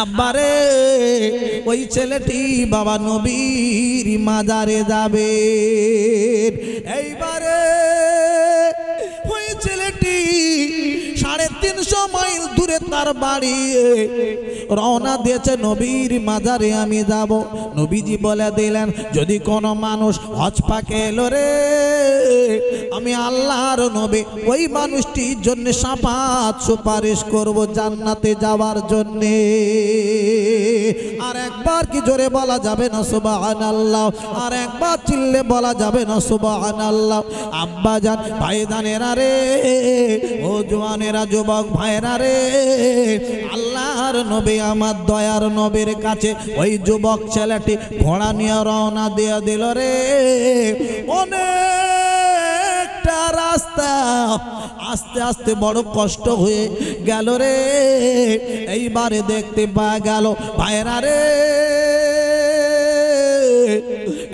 আব্বারে ওই ছেলেটি বাবা নবীর মাজারে যাবে। এইবারে ওই ছেলেটি 350 মাইল দূরে তার বাড়ি রওনা দিয়েছে, নবীর মাজারে আমি যাব। নবীজি বলে দিলেন, যদি কোনো মানুষ হজ পাকে এলো রে, আমি আল্লাহর নবী ওই মানুষটির জন্য শাফাত সুপারিশ করব জান্নাতে যাওয়ার জন্য। আর একবার কি জোরে বলা যাবে না সুবহানাল্লাহ? আর একবার চিল্লে বলা যাবে না সুবহানাল্লাহ? আব্বা জান, ভাইদানেরা রে, ও জওয়ানেরা, যুবক ভাইরা রে, আল্লাহর নবী আমার দয়ার নবীর কাছে ওই যুবক ছেলেটি ঘোড়া নিয়ে রওনা দিয়ে দিল রে। অনেকটা রাস্তা আস্তে আস্তে বড় কষ্ট হয়ে গেল রে। এইবারে দেখতে পাওয়া গেল ভাইরা রে,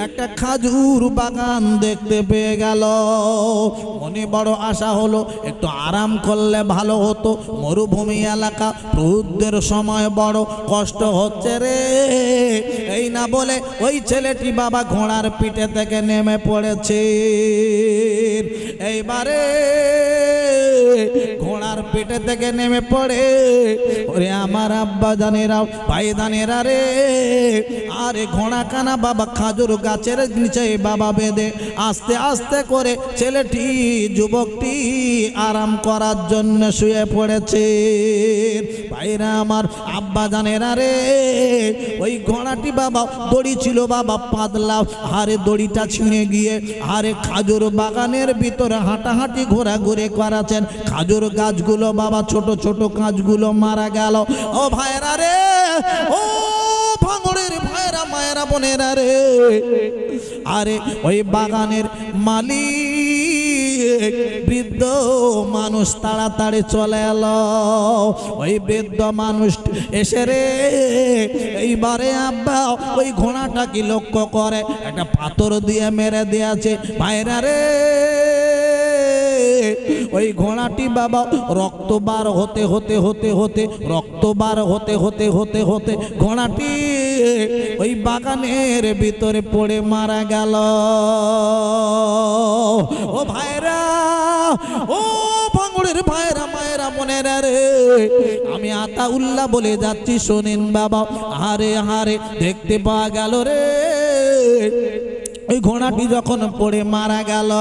একটা খাজুর বাগান দেখতে পেয়ে গেল। মনে বড় আশা হলো, একটু আরাম করলে ভালো হতো। মরুভূমি এলাকা, রোদের সময় বড় কষ্ট হচ্ছে রে। এই না বলে ওই ছেলেটি বাবা ঘোড়ার পিঠে থেকে নেমে পড়েছে। এইবারে ঘোড়ার পিঠে থেকে নেমে পড়ে, ওরে আমার আব্বা জানেরা, ভাই জানেরা রে, আরে ঘোড়া কানা বাবা খাজুর গাছের নিচে বাবা বেঁধে আস্তে আস্তে করে ছেলেটি, যুবকটি আরাম করার জন্য শুয়ে পড়েছে। ভাইরা আমার, আব্বা জানেরা রে, ওই ঘোড়াটি বাবা দড়ি ছিল বাবা পাতলা, হারে দড়িটা ছিঁড়ে গিয়ে আরে খাজুর বাগানের ভিতরে হাঁটাহাঁটি ঘোরাঘুরি করাছেন। খাজুর গাছগুলো বাবা, ছোট ছোট গাছগুলো মারা গেল। ও ভাইরা রে, ও ভাঙড়ের ভাইরা, মায়েরা, বোনেরা রে, আরে ওই বাগানের মালিক বৃদ্ধ মানুষ তাড়াতাড়ি চলে এলো। ওই বৃদ্ধ মানুষ এসে রে, এইবারে আব্বা ওই ঘোড়াটাকে লক্ষ্য করে একটা পাথর দিয়ে মেরে দিয়েছে। ভাইরা রে, ওই ঘোড়াটি বাবা রক্ত বার হতে হতে হতে হতে রক্ত বার হতে হতে হতে হতে ঘোড়াটি ওই বাগানের ভিতরে পড়ে মারা গেল। ও ভাইরা, ও ভাঙড়ের ভাইরা, মায়েরা, বোনেরা রে, আমি আতাউল্লাহ বলে যাচ্ছি, শোনেন বাবা। হারে হারে দেখতে পাওয়া গেল রে, ওই ঘোড়াটি যখন পড়ে মারা গেল,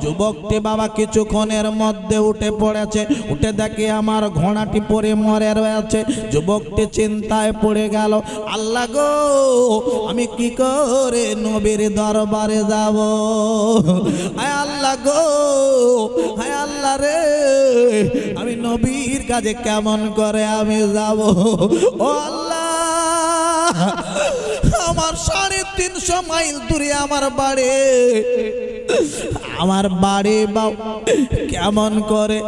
যুবকটি বাবা কিছুক্ষণের মধ্যে উঠে পড়েছে। উঠে দেখে আমার ঘোড়াটি পড়ে মরে রয়েছে। যুবকটি চিন্তায় পড়ে গেল, আল্লাহ গো, আমি কি করে নবীর দরবারে যাব? হায় আল্লাহ গো, হায় আল্লাহ রে, আমি নবীর কাছে কেমন করে আমি যাব? ও আল্লাহ, আমার 350 মাইল দূরে আমার বাড়ি, আমার বাড়ি কেমন করে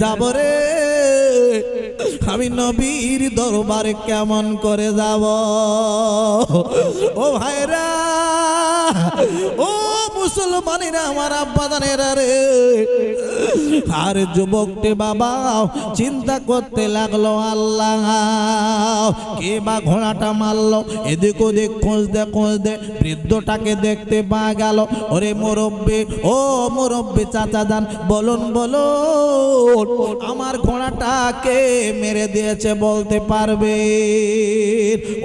যাব রে? আমি নবীর দরবারে কেমন করে যাব? ও ভাইরা, ও মুসলমানেরা, আমার আব্বা জানেরা রে, আর যুবকটি বাবা চিন্তা করতে লাগলো, আল্লাহ কে বা ঘোড়াটা মারলো? এদিক ওদিক খুঁজতে খুঁজতে বৃদ্ধটাকে দেখতে পাওয়া গেল। ওরে মুরব্বি, ও মুরব্বি চাচা যান, বলুন বলুন, আমার ঘোড়াটাকে মেরে দিয়েছে বলতে পারবে?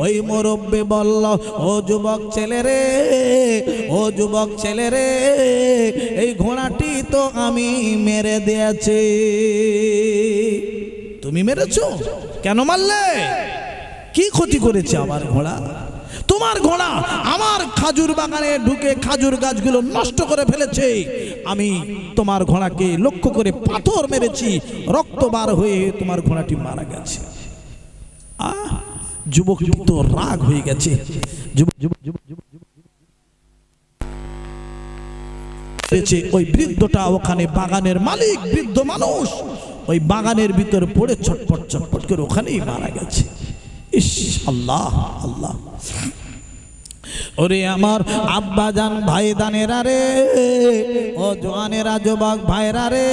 ওই মুরব্বি বলল, ও যুবক ছেলে রে, ও যুবক ছেলে রে, এই ঘোড়াটি তো আমি মেরে দিয়েছি। তুমি মেরেছো? কেন মারলে? কি ক্ষতি করেছে আমার ঘোড়া? তোমার ঘোড়া আমার খাজুর বাগানে ঢুকে খাজুর গাছগুলো নষ্ট করে ফেলেছে। আমি তোমার ঘোড়াকে লক্ষ্য করে পাথর মেরেছি, রক্ত বার হয়ে তোমার ঘোড়াটি মারা গেছে। যুবক তো রাগ হয়ে গেছে। ওই বৃদ্ধটা ওখানে, বাগানের মালিক বৃদ্ধ মানুষ, ওই বাগানের ভিতরে পড়ে ছটপট ছটপট করে ওখানেই মারা গেছে। ইস আল্লাহ আল্লাহ। ওরে আমার আব্বা জান, ভাই দানেরা রে, ও জওয়ানেরা, যুবক ভাইরা রে,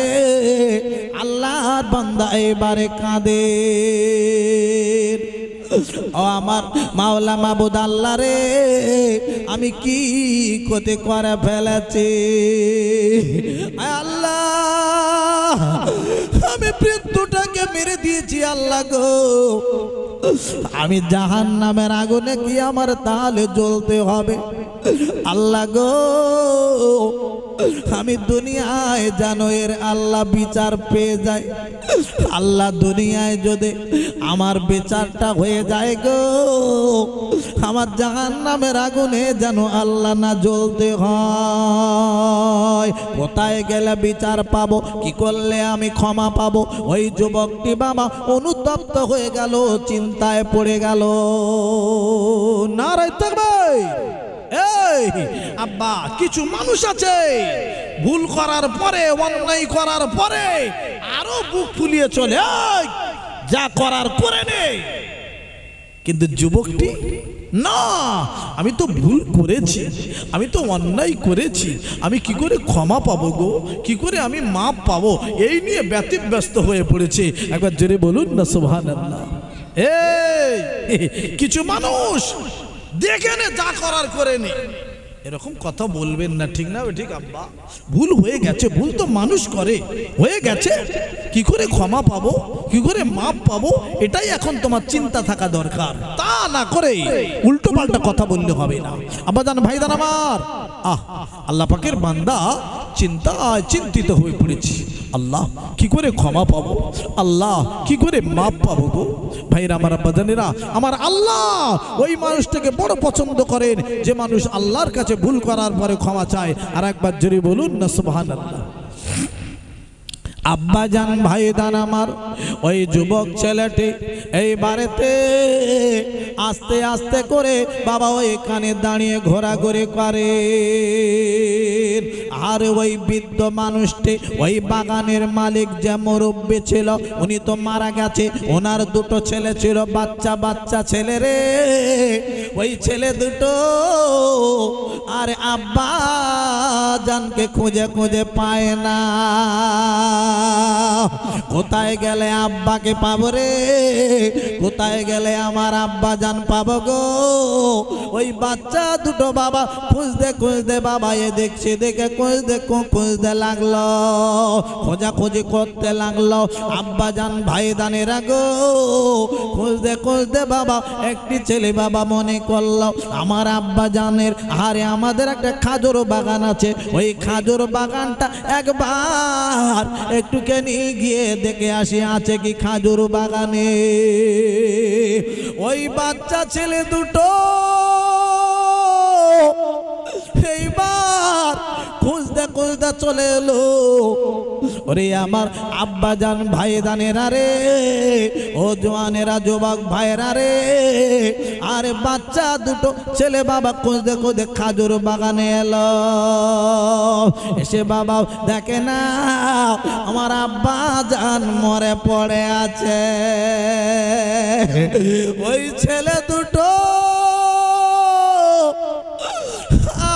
আল্লাহর বান্দা এবারে কাঁদে। ও আমার মাওলা মাবুদ আল্লাহ রে, আমি কি ক্ষতি করে ফেলেছি আল্লাহ, আমি মৃত্যুটাকে মেরে দিয়েছি আল্লাহ গো, আমি জাহান্নামের আগুনে কি আমার তাহলে জ্বলতে হবে আল্লাহ গো, আমি দুনিয়ায় জানো এর আল্লাহ বিচার পেয়ে যায়, আল্লাহ দুনিয়ায় যদি আমার বিচারটা হয়ে যায় গো, আমার জাহান্নামের আগুনে যেন আল্লাহ না জ্বলতে হয়। কোথায় গেলে বিচার পাবো, কি করলে আমি ক্ষমা পাবো? ওই যুবকটি বাবা অনুতপ্ত হয়ে গেল, চিন্তায় পড়ে গেল। নারায়ে তাকবীর। এই আব্বা, কিছু মানুষ আছে ভুল করার পরে, অন্যায় করার পরে আরো বুক ফুলিয়ে চলে, যা করার করে নে। কিন্তু যুবকটি না, আমি তো ভুল করেছি, আমি তো অন্যায় করেছি, আমি কি করে ক্ষমা পাবো গো, কি করে আমি মাপ পাবো, এই নিয়ে ব্যতিব্যস্ত হয়ে পড়েছে। একবার জোরে বলুন না সুবহানাল্লাহ। এই কিছু মানুষ দেখে নে, যা করার করে নে, এরকম কথা বলবেন না, ঠিক না? ঠিক আব্বা, ভুল হয়ে গেছে, ভুল তো মানুষ করে, হয়ে গেছে, কি করে ক্ষমা পাবো, কি করে মাপ পাবো, এটাই এখন তোমার চিন্তা থাকা দরকার। তা না করে উল্টো পাল্টা কথা বললে হবে না। আব্বাজান ভাইজান আমার, আল্লাহ পাকের বান্দা চিন্তিত হয়ে পড়েছি, আল্লাহ কি করে ক্ষমা পাবো, আল্লাহ কি করে মাপ পাবো গো। ভাইরা আমার, আব্বাজানেরা আমার, আল্লাহ ওই মানুষটাকে বড় পছন্দ করেন যে মানুষ আল্লাহর কাছে ভুল করার পরে ক্ষমা চায়। আর একবার জোরে বলুন না সুবহানাল্লাহ। আব্বাজান ভাইদান আমার, ওই যুবক ছেলেটি এই বাড়িতে আস্তে আস্তে করে বাবা ওইখানে দাঁড়িয়ে ঘোরাঘুরি করে। আর ওই বৃদ্ধ মানুষটি, ওই বাগানের মালিক যে মুরব্বী ছিল, উনি তো মারা গেছে, ওনার দুটো ছেলে ছিল, বাচ্চা বাচ্চা ছেলে রে। ওই ছেলে দুটো আর আব্বা জানকে খুঁজে খুঁজে পায় না। কোথায় গেলে আব্বাকে পাবো রে, কোথায় গেলে আমার আব্বা জান পাবো গো। ওই বাচ্চা দুটো বাবা খুঁজতে খুঁজতে বাবা এ দেখছে, দেখে খুঁজতে লাগলো, খোঁজাখুঁজি করতে লাগলো। আব্বা জান ভাইদানেরা গো, খুঁজতে খুঁজতে বাবা একটি ছেলে বাবা মনে করলো আমার আব্বা জানের, আরে আমাদের একটা খাজুর বাগান আছে, ওই খাজুর বাগানটা একবার একটুখানি গিয়ে দেখে আসি আছে কি খাজুর বাগানে। ওই বাচ্চা ছেলে দুটো এইবার খুঁজতে খুঁজতে চলে এলো। ওরে আমার আব্বা জান ভাইদানেরা রে, ও জওয়ানেরা যুবক ভাইরা রে, আরে বাচ্চা দুটো ছেলে বাবা খুঁজতে খুঁজতে খাজুর বাগানে এলো। এসে বাবা দেখে না আমার আব্বা জান মরে পড়ে আছে। ওই ছেলে দুটো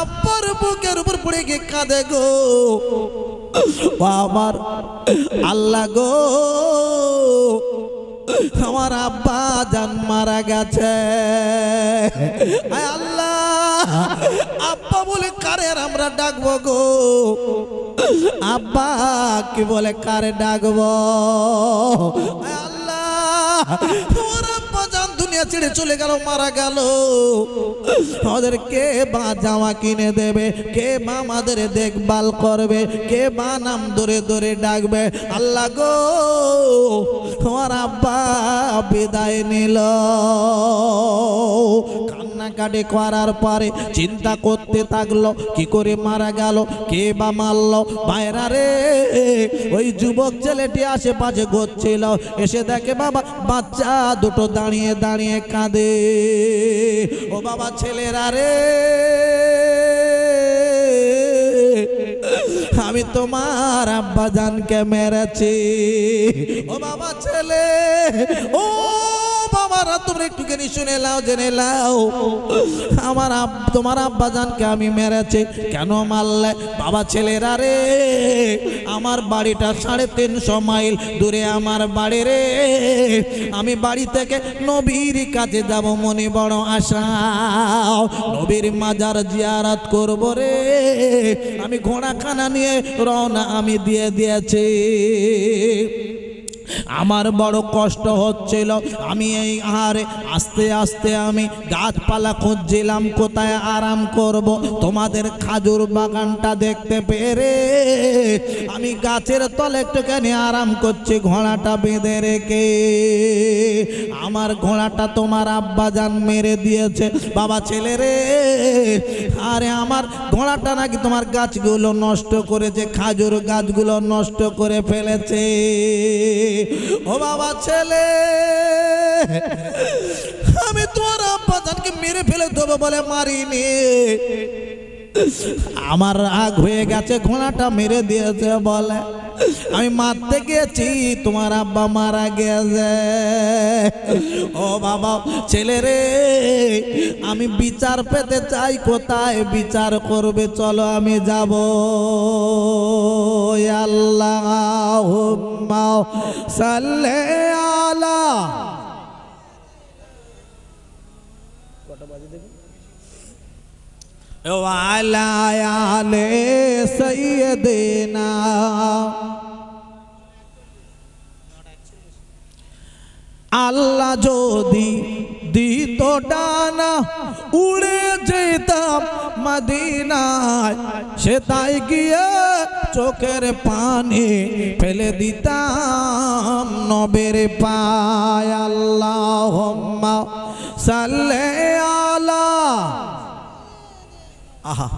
আব্বার বুকের উপর পড়ে গিয়ে কাঁদে গো। আমার আল্লাহ গো, আমার আব্বা জান মারা গেছে। আল্লাহ, আব্বা বলে কারে আমরা ডাকবো গো, আব্বা কি বলে কারে ডাকবো। আল্লাহ, আমার আব্বা জান দুনিয়া ছেড়ে চলে গেল, মারা গেল, আমাদের কে বা জামা কিনে দেবে, কে বা আমাদের দেখভাল করবে, কে বা নাম ধরে ধরে ডাকবে। আল্লাহ গো, তোমার আব্বা বিদায় নিল। কান্নাকাটি করার পরে চিন্তা করতে থাকলো কি করে মারা গেল, কে বা মারলো। ভাইরা রে, ওই যুবক ছেলেটি আশেপাশে ঘুরছিল, এসে দেখে বাবা বাচ্চা দুটো দাঁড়িয়ে দাঁড়িয়ে কাঁদে। ও বাবা ছেলেরা রে, আমি তোমার আব্বা জানকে মেরেছি। ও বাবা ছেলে, ও বাবার বাবারা তোমরা একটুখানি শুনে নাও, জেনে নাও। তোমার আব্বাজানকে আমি মেরেছি। কেন মারলে? বাবা ছেলেরা রে, আমার বাড়িটা 350 মাইল দূরে আমার বাড়ি রে। আমি বাড়ি থেকে নবীর কাছে যাব, মনে বড় আশা, নবীর মাজার জিয়ারত করব রে। আমি ঘোড়াখানা নিয়ে রওনা আমি দিয়ে দিয়েছি। আমার বড় কষ্ট হচ্ছিল। আমি এই আহারে আস্তে আস্তে আমি গাছপালা খুঁজছিলাম কোথায় আরাম করব। তোমাদের খাজুর বাগানটা দেখতে পেরে আমি গাছের তলে একটুখানি আরাম করছি, ঘোড়াটা বেঁধে রেখে। আমার ঘোড়াটা তোমার আব্বাজান মেরে দিয়েছে বাবা ছেলে রে। আরে আমার ঘোড়াটা নাকি তোমার গাছগুলো নষ্ট করেছে, খাজুর গাছগুলো নষ্ট করে ফেলেছে। ও বাবা ছেলে, আমি তোমার আব্বাজানকে মেরে ফেলে দেবো বলে মারিনি। আমার রাগ হয়ে গেছে, ঘোড়াটা মেরে দিয়েছে বলে আমি মারতে গেছি, তোমার আব্বা মারা গেছে। ও বাবা ছেলে রে, আমি বিচার পেতে চাই, কোথায় বিচার করবে চলো আমি যাব। আল্লাহুম্মা সাল্লি আলা ওয়ালা আলে সাইয়্যিদিনা। আল্লাহ যদি দিত ডানা, উড়ে যেতাম মদিনায়, সেটাই গিয়ে চোখের পানি ফেলে দিতাম নবীর পায়। আল্লাহুম্মা সাল্লি আলা, আহা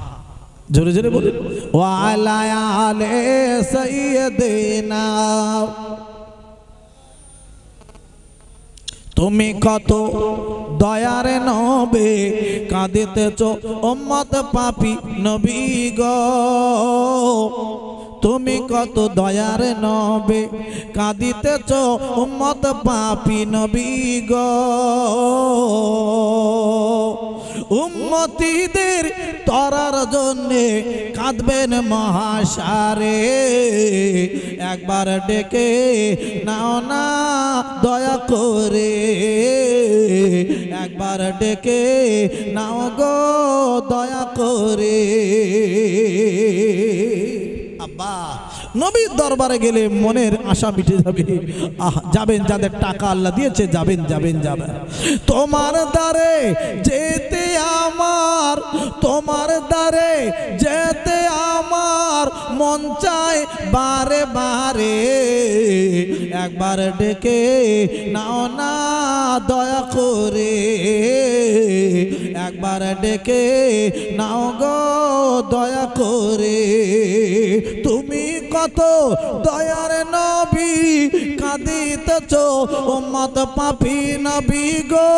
জোরে জোরে বলুন, ওয়ালা আলে সাইয়্যিদিনা। তুমি কত দয়ার নবী, কাঁদিতেছ উম্মত পাপী নবী গো। তুমি কত দয়ার নবী, কাঁদিতেছ উম্মত পাপী নবী গো। উম্মতীদের তরার জন্যে কাঁদবেন মহাসারে। একবার ডেকে নাও না দয়া করে, একবার ডেকে নাও গো দয়া করে। আব্বা নবীর দরবারে গেলে মনের আশা মিটে যাবে। যাবেন, যাদের টাকা আল্লাহ দিয়েছে যাবেন যাবেন যাবেন। তোমার দ্বারে যেতে আমার, তোমার দ্বারে যেতে আমার মন চায় বারে বারে। একবার ডেকে নাও না দয়া করে, একবার ডেকে নাও গো দয়া করে। তুমি কত দয়ার নবী, কাঁদিতেছ উম্মত পাপী নবী গো।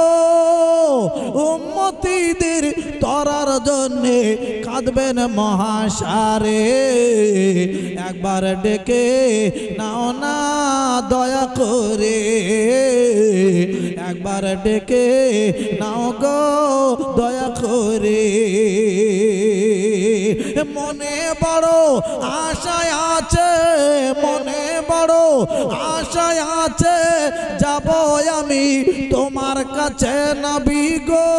উম্মতীদের তরার জন্যে কাঁদবেন মহাসারে। একবার ডেকে নাও না দয়া করে, একবার ডেকে নাও গো দয়া করে। মনে বড় আশায় আছে, মনে বড় আশায় আছে, যাব আমি তোমার কাছে নবী গো।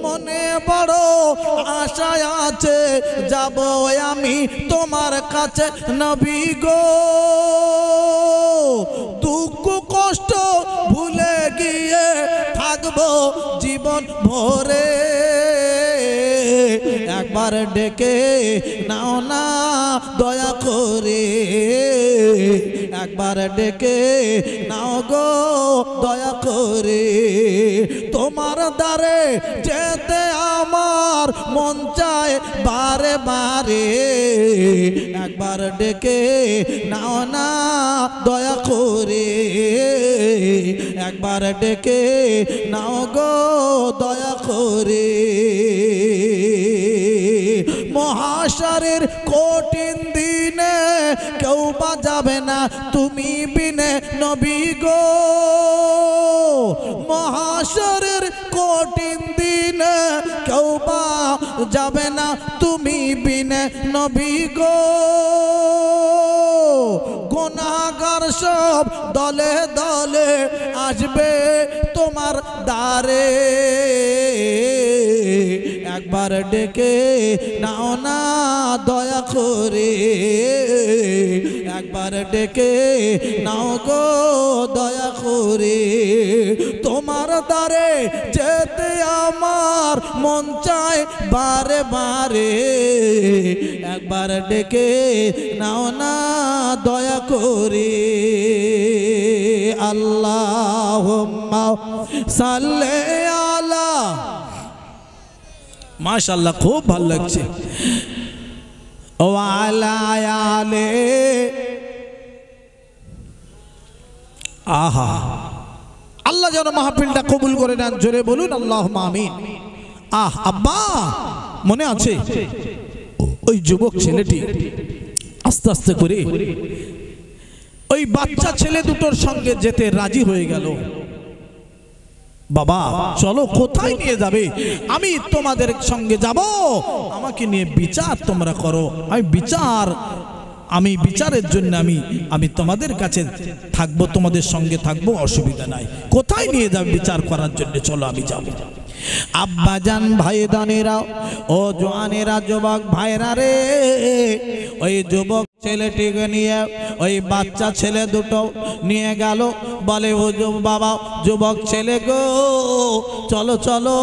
মনে বড় আশায় আছে, যাব আমি তোমার কাছে নবী গো। দুঃখ কষ্ট ভুলে গিয়ে থাকবো জীবন ভরে। একবার ডেকে নাও না দয়া করে, একবার ডেকে নাও গো দয়া করে। তোমার দ্বারে যেতে আমার মন চায় বারে বারে। একবার ডেকে নাও না দয়া করে, একবার ডেকে নাও গো দয়া করে। মহাশারের কঠিন দিনে কেউ বাজাবে না তুমি বিনে নবী গো। হাসরের কঠিন দিন কেউ বা যাবে না তুমি বিনে নবী গো গুনাহগার সব দলে দলে আসবে তোমার দ্বারে একবার ডেকে নাও না দয়া করে একবার ডেকে নাও গো দয়া করে তোমার দ্বারে যেতে আমার মন চায় বারে বারে একবার ডেকে নাও না দয়া করে আল্লাহুম্মা সাল্লি আলা মাশাআল্লাহ খুব ভালো লাগছে ওয়ালা আলে আহা আল্লাহ যেন মাহফিলটা কবুল করে নেন জোরে বলুন আল্লাহুম্মা আমিন আব্বা মনে আছে ওই যুবক ছেলেটি আস্তে আস্তে করে ওই বাচ্চা ছেলে দুটোর সঙ্গে যেতে রাজি হয়ে গেল বাবা চলো কোথায় নিয়ে যাবে আমি তোমাদের সঙ্গে যাব আমাকে নিয়ে বিচার তোমরা করো আমি বিচারের জন্য আমি তোমাদের কাছে থাকবো তোমাদের সঙ্গে থাকবো অসুবিধা নাই কোথায় নিয়ে যাবে বিচার করার জন্য চলো আমি যাব আব্বাজান ভাইদানেরা ও জওয়ানেরা যুবক ভাইরা রে ওই যুবক ছেলেটিকে নিয়ে ওই বাচ্চা ছেলে দুটো নিয়ে গেল বলে ও বাবা যুবক ছেলে গো চলো চলো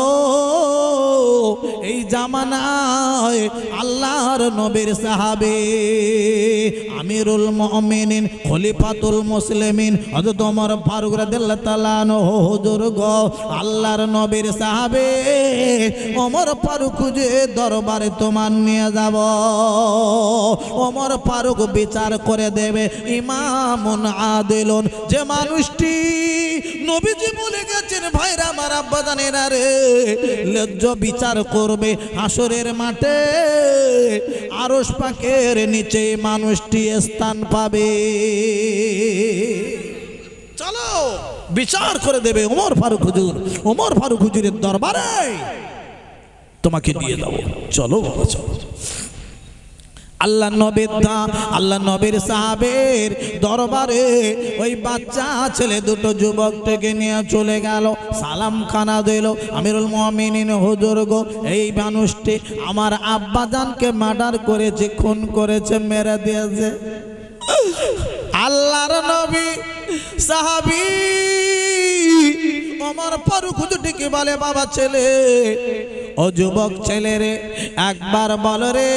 এই জামানায় আল্লাহর নবীর সাহাবী আমিরুল মুমিনিন খলিফাতুল মুসলিমিন হযরত ওমর ফারুক রাদিয়াল্লাহু তাআলা আনহু হুজুর গো আল্লাহর নবীর সাহাবী ওমর ফারুক যে দরবারে তোমার নিয়ে যাব ওমর ফারুক বিচার করে দেবে ইমামুন আদিলুন যে মানুষটি নবীজি বলে গেছেন ভাইরা আমার আব্বাজানেরা রে ন্যায্য বিচার করবে হাসরের মাঠে আরশ পাকের নিচে মানুষটি স্থান পাবে চলো বিচার করে দেবে ওমর ফারুক হুজুরের দরবারে তোমাকে নিয়ে যাবো চলো বাবা চলো আল্লাহ নবীর সাহাবের দরবারে ওই বাচ্চা ছেলে দুটো যুবকটাকে নিয়ে চলে গেল সালাম খানা দিল আমিরুল মুমিনিন হুজুর গো এই মানুষটি আমার আব্বাজানকে মার্ডার করেছে খুন করেছে মেরে দিয়েছে আল্লাহর নবী সাহাবী ওমর ফারুক হুজুরটিকে বলে বাবা ছেলে ও যুবক ছেলে রে একবার বল রে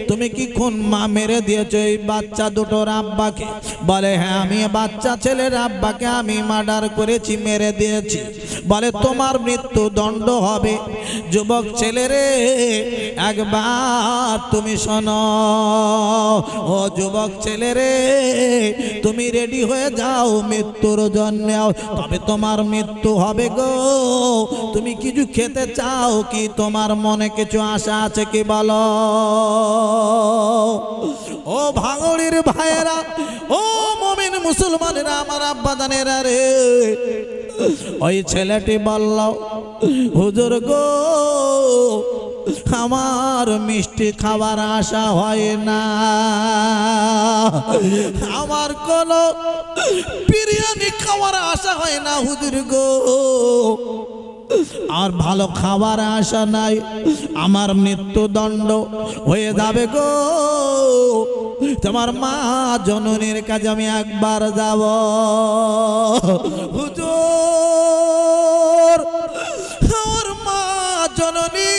তুমি কি খুন মা মেরে দিয়েছো এই বাচ্চা দুটোর আব্বাকে বলে হ্যাঁ আমি বাচ্চা ছেলের আব্বাকে আমি মার্ডার করেছি মেরে দিয়েছি বলে তোমার মৃত্যু দণ্ড হবে যুবক ছেলে রে একবার তুমি শোনো ও যুবক ছেলে রে তুমি রেডি হয়ে যাও মৃত্যুর জন্য তবে তোমার মৃত্যু হবে গো তুমি কিছু খেতে চাও কি তোমার মনে কিছু আশা আছে কি বলো ও ভাঙড়ির ভাইয়েরা ও মুমিন মুসলমানেরা আমার আব্বাজানেরা রে ওই ছেলেটি বলল হুজুর গো আমার মিষ্টি খাবার আশা হয় না আমার কোনো বিরিয়ানি খাওয়ার আশা হয় না হুজুর গো আর ভালো খাবার আশা নাই আমার মৃত্যুদণ্ড হয়ে যাবে গো তোমার মা জননীর কাছে আমি একবার যাব হুজুর আমার মা জননী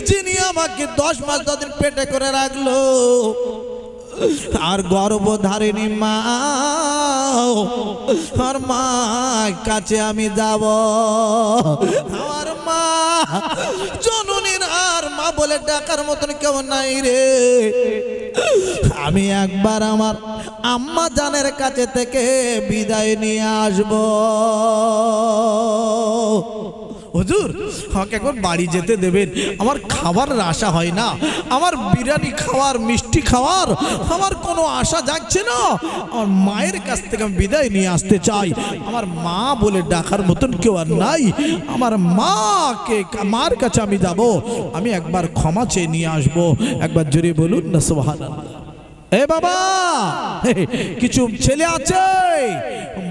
যিনি আমাকে 10 মাস 10 দিন পেটে করে রাখলো আর গর্ভধারিণী মা আর মা কাছে আমি যাব আমার মা জননীর আর মা বলে ডাকার মতন কেউ নাই রে আমি একবার আমার আম্মা জানের কাছে থেকে বিদায় নিয়ে আসব হুজুর আমাকে একবার বাড়ি যেতে দেবেন, আমার খাবারের আশা হয় না, আমার বিরিয়ানি খাওয়ার মিষ্টি খাওয়ার আমার কোনো আশা যাচ্ছে না, আমার মায়ের কাছ থেকে আমি বিদায় নিয়ে আসতে চাই। আমার মা বলে ডাকার মতন কেউ আর নাই, আমার মার কাছে আমি যাব, আমি একবার ক্ষমা চেয়ে নিয়ে আসবো। একবার জোরে বলুন না সুবহানাল্লাহ। এ বাবা, কিছু ছেলে আছে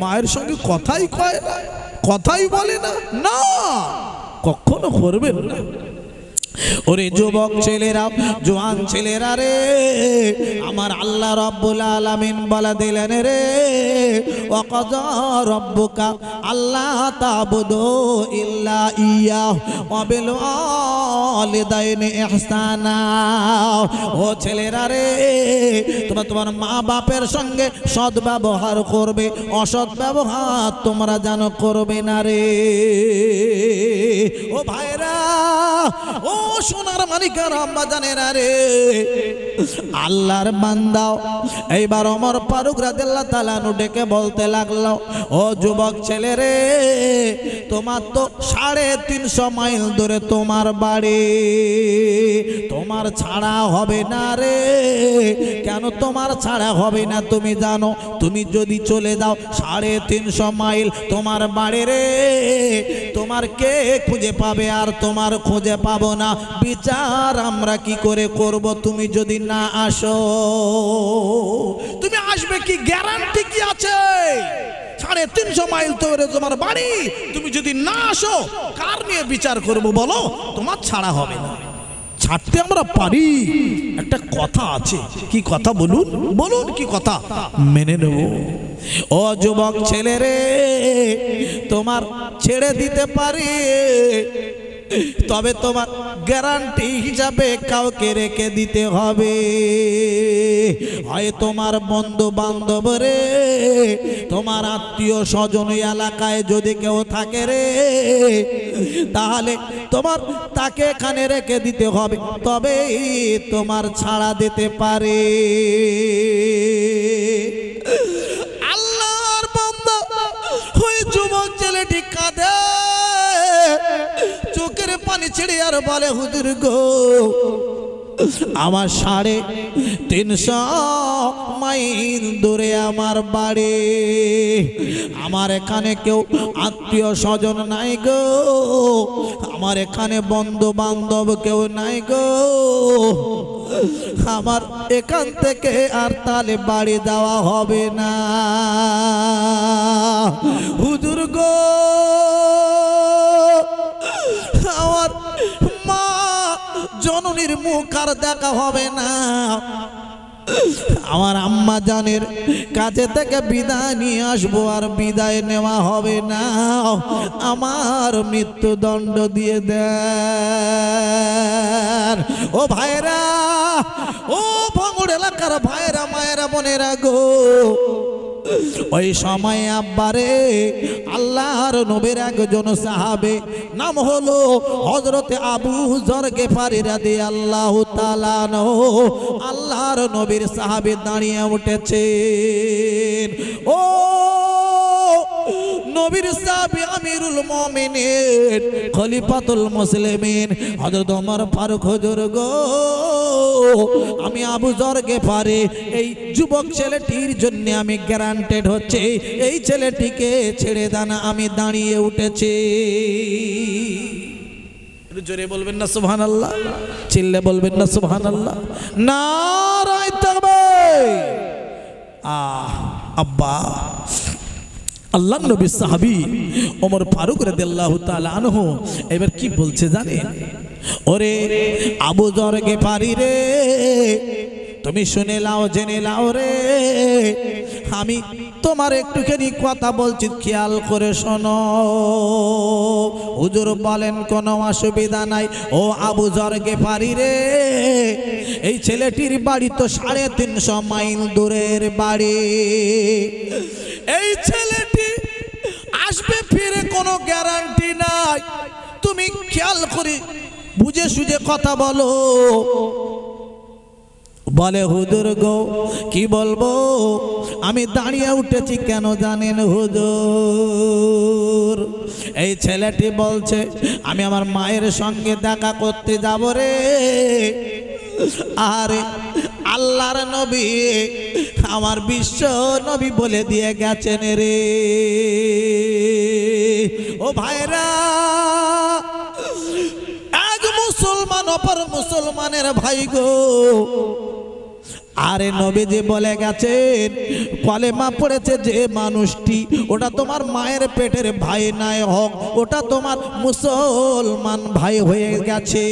মায়ের সঙ্গে কথাই কয় না, কথাই বলে না, না কখনো করবেন না। ওরে যুবক ছেলেরা, জওয়ান ছেলেরা রে, আমার আল্লাহ রাব্বুল আলামিন বলে দিলেন রে, ওয়াকাযা রাব্বুকা আল্লা তা'বুদু ইল্লা ইয়্যাহু ওয়া বিল ওয়ালিদাইনি ইহসানা। ও ছেলেরা রে, তোমরা তোমার মা বাপের সঙ্গে সৎ ব্যবহার করবে, অসৎ ব্যবহার তোমরা জানো করবে না রে। ও ভাইরা, ও সোনার মানিকের আম্মা জানেরা রে, আল্লাহর বান্দাও এইবার ওমর ফারুক রাদিয়াল্লাহু তাআলা আনহু ডেকে বলতে লাগলো, ও যুবক ছেলে রে, তোমার তো 350 মাইল দূরে তোমার বাড়ি, তোমার ছাড়া হবে না রে। কেন তোমার ছাড়া হবে না তুমি জানো? তুমি যদি চলে যাও 350 মাইল তোমার বাড়ি রে, তোমার কে খুঁজে পাবে আর তোমার খুঁজে পাবো না। বিচার আমরা কি করে করব তুমি যদি না আসো? তুমি আসবে কি গ্যারান্টি কি আছে? 350 মাইল দূরে তোমার বাড়ি, তুমি যদি না আসো কার নিয়ে বিচার করব বলো? তোমার ছাড়া হবে না। ছাড়তে আমরা পারি, একটা কথা আছে, কি কথা বলুন, বলুন কি কথা, মেনে নেব। ও যুবক ছেলে রে, তোমার ছেড়ে দিতে পারি, তবে তোমার গ্যারান্টি হিসাবে কাউকে রেখে দিতে হবে। হয় তোমার বন্ধু বান্ধব রে, তোমার আত্মীয় স্বজন এলাকায় যদি কেউ থাকে রে, তাহলে তোমার তাকে এখানে রেখে দিতে হবে, তবেই তোমার ছাড়া দিতে পারে। আল্লাহর বান্দা ওই যুবক ছেলেটি কাঁদে, চোখের পানি ছেড়ে আর বলে, হুজুর গো, আমার 350 মাইল দূরে আমার বাড়ি, আমার এখানে কেউ আত্মীয় স্বজন নাই গো, আমার এখানে বন্ধু বান্ধব কেউ নাই গো, আমার এখান থেকে আর তাহলে বাড়ি যাওয়া হবে না। হুজুর গো, আমার মা জননীর মুখ আর দেখা হবে না, আমার আম্মা জানের কাছে থেকে বিদায় নিয়ে আসবো, আর বিদায় নেওয়া হবে না, আমার মৃত্যুদণ্ড দিয়ে দেন। ও ভাইরা, ও ভাঙড় এলাকার ভাইরা, মায়েরা, বোনেরা গো, ওই সময় আব্বারে আল্লাহর নবীর একজন সাহাবে, নাম হলো হযরতে আবু যর গিফারী রাদিয়াল্লাহু তাআলা আনহু, আল্লাহর নবীর সাহাবে দাঁড়িয়ে উঠেছেন। ও নবীর সাহাবী আমিরুল মুমিনিন খলিফাতুল মুসলিমিন হযরত ওমর ফারুক হুজুর গো, আমি আবু যর গিফারী এই যুবক ছেলেটির জন্য আমি গ্যারান্টেড হচ্ছে, এই ছেলেটিকে ছেড়ে দেন। আমি দাঁড়িয়ে উঠেছি। জোরে বলবেন না সুবহানাল্লাহ, চিল্লে বলবেন না সুবহানাল্লাহ, নারায়ে তাকবীর। আব্বা আল্লাহ নবী সাহাবী ওমর ফারুক রাদিয়াল্লাহু তাআলা আনহু এবার কি বলছে জানেন? ওরে আবু যর গিফারী রে, তুমি শুনে লাও, জেনে লাও রে, আমি তোমার একটুখানি কথা বলছি, খেয়াল করে শোনো। হুজুর বলেন কোনো অসুবিধা নাই। ও আবু যর গিফারী রে, এই ছেলেটির বাড়ি তো 350 মাইল দূরের বাড়ি, এই ছেলেটি আসবে ফিরে কোনো গ্যারান্টি নাই, তুমি খেয়াল করে বুঝে সুঝে কথা বলো। বলে হুজুর গো, কি বলবো, আমি দাঁড়িয়ে উঠেছি কেন জানেন হুজুর? এই ছেলেটি বলছে আমি আমার মায়ের সঙ্গে দেখা করতে যাব রে। আরে আল্লাহর নবী আমার বিশ্ব নবী বলে দিয়ে গেছেন রে। ও ভাইরা, এক মুসলমান অপর মুসলমানের ভাই গো। আরে নবীজি বলে গেছেন কলেমা পড়েছে যে মানুষটি, ওটা তোমার মায়ের পেটের ভাই নাই হোক, ওটা তোমার মুসলমান ভাই হয়ে গেছে।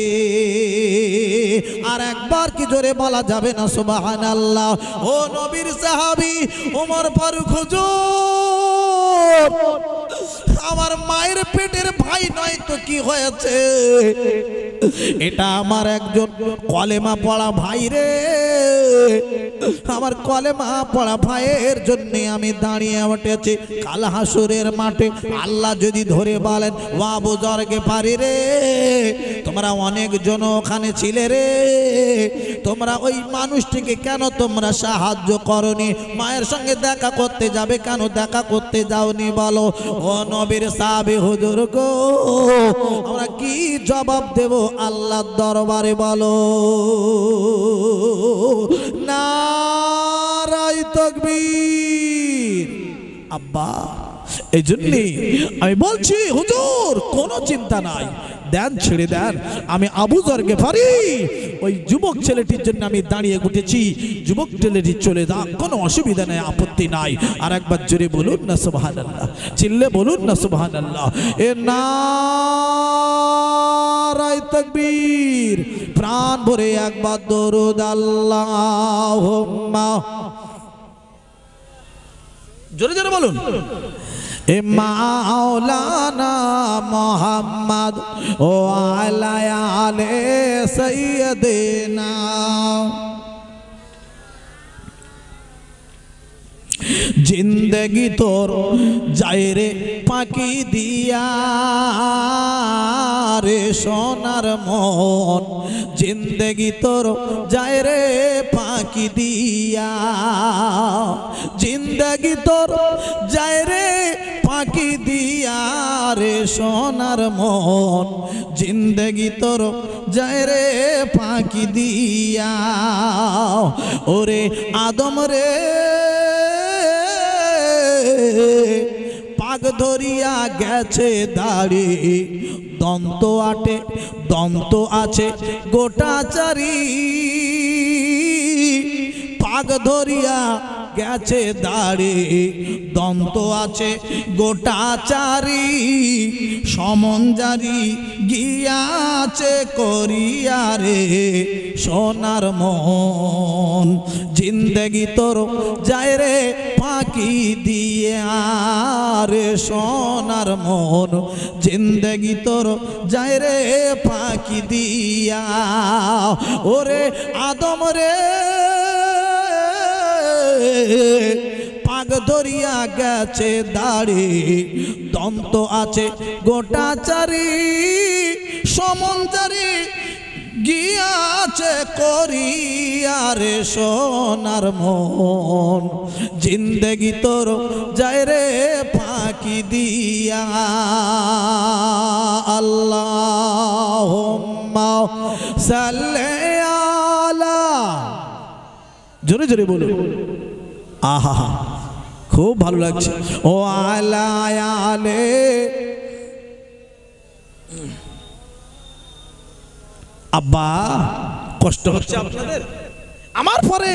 আর একবার কি জোরে বলা যাবে না সুবহানাল্লাহ? ও নবীর সাহাবী ওমর ফারুক হুজুর, আমার মায়ের পেটের ভাই নয় তো কি হয়েছে, এটা আমার একজন কলেমা পড়া ভাই রে। আমার কলেমা পড়া ভাইয়ের জন্য আমি দাঁড়িয়ে উঠেছি কাল হাসরের মাঠে। আল্লাহ যদি ধরে বলেন ও আবু যরকে পারি রে, তোমরা অনেক জন ওখানে ছিলে রে, তোমরা ওই মানুষটিকে কেন তোমরা সাহায্য করনি? মায়ের সঙ্গে দেখা করতে যাবে কেন দেখা করতে যাওনি বলো? ও নবীর সাহাবী হুজুর গো, আমরা কি জবাব দেব আল্লাহর দরবারে বলো? নারায়ে তাকবীর। আব্বা, এই জন্যই আমি বলছি হুজুর কোনো চিন্তা নাই, দেন ছেড়ে দেন। আমি আবু যর গেফারি ওই যুবক ছেলেটির জন্য আমি দাঁড়িয়ে উঠেছি, যুবক ছেলেটি চলে যাক, কোনো অসুবিধা নেই, আপত্তি নাই। আর একবার জোরে বলুন না সুবহানাল্লাহ, চিল্লে বলুন না সুবহানাল্লাহ। এ নারায়ে তাকবীর, প্রাণ ভরে একবার দরুদ আল্লাহুম্মা, জোরে জোরে বলুন। এ মাওলানা মুহাম্মদ ও আলা আলে সাইয়্যিদিনা। জিন্দগি তোর যায় রে পাকি দিয়া রে সোনার মন, জিন্দগি তোর যায় রে পাকি দিয়া, জিন্দগি তোর যায় রে পাকি দিয়া রে সোনার মন, জিন্দগি তোর যায় রে পাকি দিয়া। ওরে আদম রে পাগ ধরিয়া গেছে দাড়ি, দন্ত আটে দন্ত আছে গোটা চারি, পাগ ধরিয়া গেছে দাড়ি, দন্ত আছে গোটা চারি, সমঞ্জারি গিয়াছে করিয়া রে সোনার মন, জিন্দগি তোর যায় রে ফাঁকি দিয়ে রে সোনার মন, জিন্দগি তোর যায় রে ফাঁকি দিয়া। ওরে আদম রে পাগ ধরিয়া গেছে দাড়ি, দন্ত আছে গোটা চারি, সমঞ্জারি গিয়াছে করিয়া রে সোনার মন, জিন্দগি তোর যায় রে ফাঁকি দিয়া। আল্লাহুম্মা সাল্লি আলা, জোরে জোরে বলো। আহা, খুব ভালো লাগছে। ও আলা আলে, আব্বা কষ্ট হচ্ছে আপনাদের? আমার পরে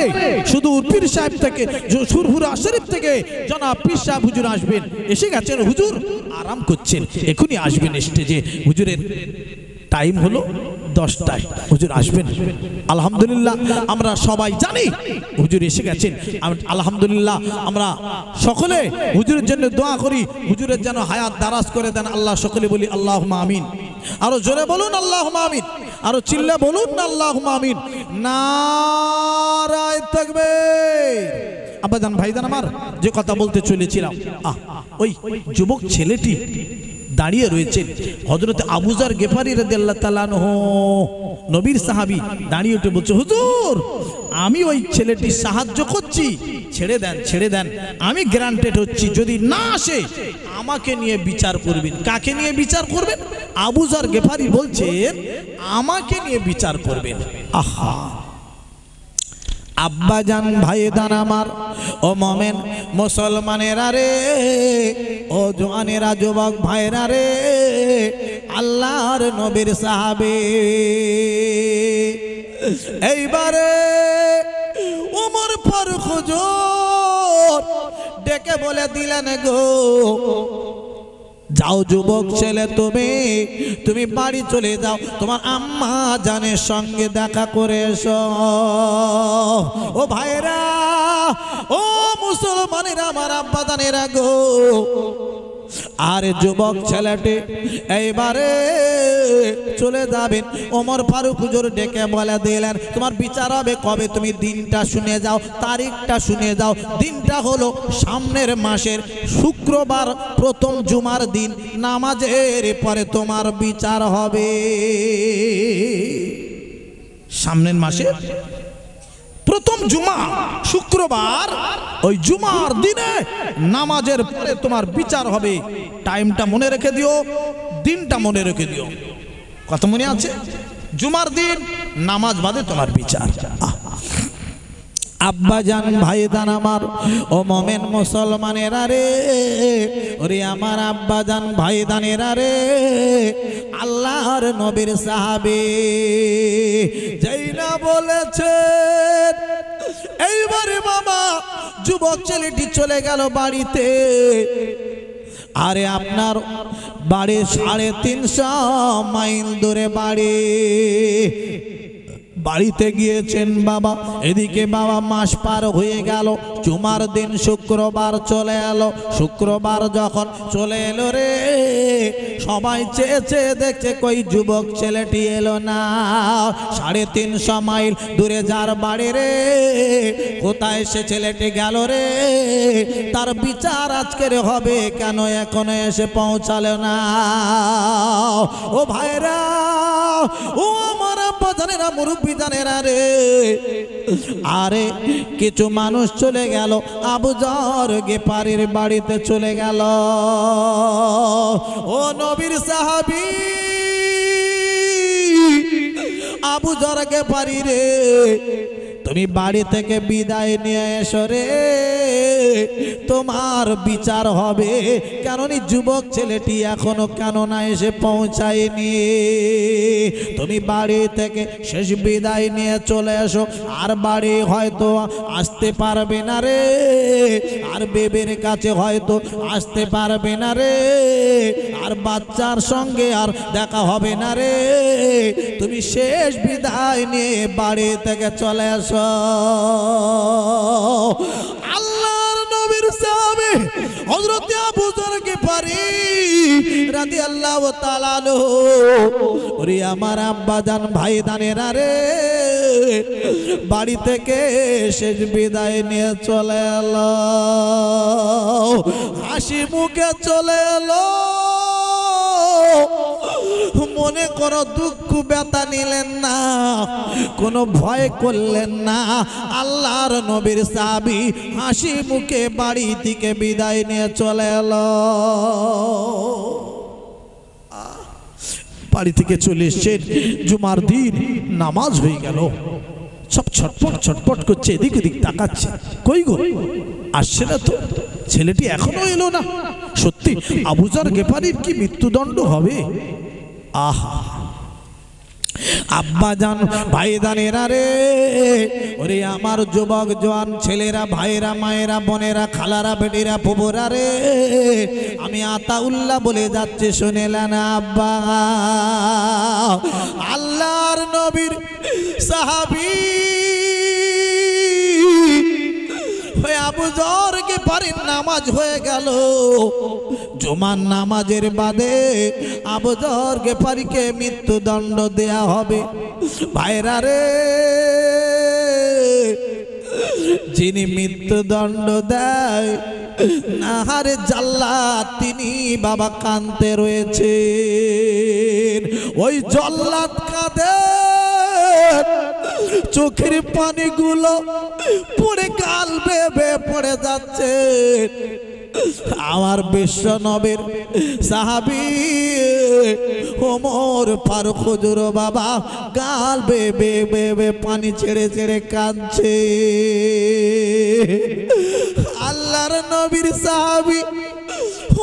শুধু পীর সাহেব থেকে, সুরহুরা শরীফ থেকে জনাব পীর সাহেব হুজুর আসবেন, এসে গেছেন হুজুর, আরাম করছেন, এখনই আসবেন স্টেজে। হুজুরের টাইম হলো 10টায়, হুজুর আসবেন। আলহামদুলিল্লাহ আমরা সবাই জানি হুজুর এসে গেছেন। আলহামদুলিল্লাহ আমরা সকলে হুজুরের জন্য দোয়া করি, হুজুরের যেন হায়াত দারাজ করে দেন আল্লাহ। সকলে বলি আল্লাহুম্মা আমিন। আরো জোরে বলুন আল্লাহুম্মা আমিন, আরো চিল্লে বলুন না আল্লাহুম্মা আমিন। নারায়ে তাকবীর। আব্বাজান ভাইজান আমার যে কথা বলতে চলেছিলাম, ওই যুবক ছেলেটি দাঁড়িয়ে রয়েছেন হযরত আবু যর গেফারি রাদিয়াল্লাহু তাআলা আনহু, নবীর সাহাবী দাঁড়িয়ে উঠে বলছে, হুজুর আমি ওই ছেলেটির সাহায্য করছি, ছেড়ে দেন, আমি গ্যারান্টেড হচ্ছি যদি না আসে আমাকে নিয়ে বিচার করবেন। কাকে নিয়ে বিচার করবেন? আবু যর গেফারি বলছেন আমাকে নিয়ে বিচার করবেন। আহা আব্বাজান ভাইদান আমার, ও মোমেন মুসলমানেরা রে, ও জওয়ানেরা যুবক ভাইরা রে, আল্লাহর নবীর সাহাবী এইবারে ওমর ফারুক হুজুর ডেকে বলে দিলেন, গো যাও যুবক ছেলে, তুমি বাড়ি চলে যাও, তোমার আম্মা জানের সঙ্গে দেখা করে এসো। ও ভাইরা, ও মুসলমানেরা, আমার আব্বা জানেরা গো, আর যুবক ছেলেটি এইবারে চলে যাবেন। ওমর ফারুক হুজুর ডেকে বলে দিলেন, তোমার বিচার হবে কবে? তুমি দিনটা শুনে যাও, তারিখটা শুনে যাও। দিনটা হলো সামনের মাসের শুক্রবার, প্রথম জুমার দিন, নামাজের পরে তোমার বিচার হবে। সামনের মাসে প্রথম জুমা শুক্রবার, ওই জুমার দিনে নামাজের পরে তোমার বিচার হবে। টাইমটা মনে রেখে দিও, দিনটা মনে রেখে দিও। কত মনে আছে? জুমার দিন, নামাজ বাদে তোমার বিচার। আব্বাজান ভাইদান আমার, ও মোমেন মুসলমানেরা রে, ওরে আমার আব্বাজান ভাইদানেরা রে, আল্লাহর নবীর সাহাবী যেই না বলেছেন, এইবারে বাবা যুবক ছেলেটি চলে গেল বাড়িতে। আরে আপনার বাড়ি 350 মাইল দূরে বাড়ি। বাড়িতে গিয়েছেন বাবা, এদিকে বাবা মাস পার হয়ে গেল, জুমার দিন শুক্রবার চলে এলো। শুক্রবার যখন চলে এলো রে, সবাই চেয়ে চেয়ে দেখছে কই যুবক ছেলেটি এলো না। 350 মাইল দূরে যার বাড়ি রে, কোথায় সে ছেলেটি গেল রে? তার বিচার আজকের হবে, কেন এখনো এসে পৌঁছালো না? ও ভাইরা, ও আমার আব্বা জানেরা, মুরব্বী জানেরা রে, আরে কিছু মানুষ চলে গেল আবু যর গেফারির বাড়িতে চলে গেল। ও নবীর সাহাবী আবু যর গেফারি রে, তুমি বাড়ি থেকে বিদায় নিয়ে এসো রে, তোমার বিচার হবে। কারণ এই যুবক ছেলেটি এখনো কেন না এসে পৌঁছায়নি? তুমি বাড়ি থেকে শেষ বিদায় নিয়ে চলে এসো, আর বাড়ি হয়তো আসতে পারবে না রে, আর বেবের কাছে হয়তো আসতে পারবে না রে, আর বাচ্চার সঙ্গে আর দেখা হবে না রে। তুমি শেষ বিদায় নিয়ে বাড়ি থেকে চলে এসো। আল্লাহর নবীর সাহাবী হযরত আবু যর গেফারি রাদিয়াল্লাহু তাআলা আনহু, ওরে আমার আব্বাজান ভাইদানেরা রে, বাড়ি থেকে শেষ বিদায় নিয়ে চলে এলো, হাসি মুখে চলে এলো। মনে কোনো দুঃখ ব্যথা নিলেন না, কোনো ভয় করলেন না। আল্লাহর নবীর সাহাবী হাসি মুখে বাড়ি থেকে বিদায় নিয়ে চলে এলো। বাড়ি থেকে চলে এসেছেন, জুমার দিন নামাজ হয়ে গেল। সব ছটপট ছটপট করছে, এদিক ওদিক তাকাচ্ছে, কই গো আসছে না তো, ছেলেটি এখনো এলো না। সত্যি আবু যর গেফারির কি মৃত্যুদণ্ড হবে? আহা আব্বাজান ভাইদানেরা রে, ওরে আমার যুবক জওয়ান ছেলেরা, ভাইরা, মায়েরা, বোনেরা, খালারা, বেটিরা, ফুফুরা রে, আমি আতাউল্লাহ বলে যাচ্ছে, শুনেলেন আব্বা, আল্লাহর নবীর সাহাবী আবু যর গেফারির নামাজ হয়ে গেল। জুমার নামাজের বাদে আবু যর গেফারিকে মৃত্যুদণ্ড দেয়া হবে। ভাইরা রে, যিনি মৃত্যুদণ্ড দেয় নাহারে জাল্লাদ তিনি বাবা কাঁদতে রয়েছেন। ওই জল্লাদ কাঁদে, চোখের পানিগুলো পড়ে গাল বেয়ে পড়ে যাচ্ছে। আমার বিশ্ব নবীর সাহাবী ওমর ফারুক হুজুর বাবা গাল বেয়ে পানি ছেড়ে ছেড়ে কাঁদছে। আল্লাহর নবীর সাহাবী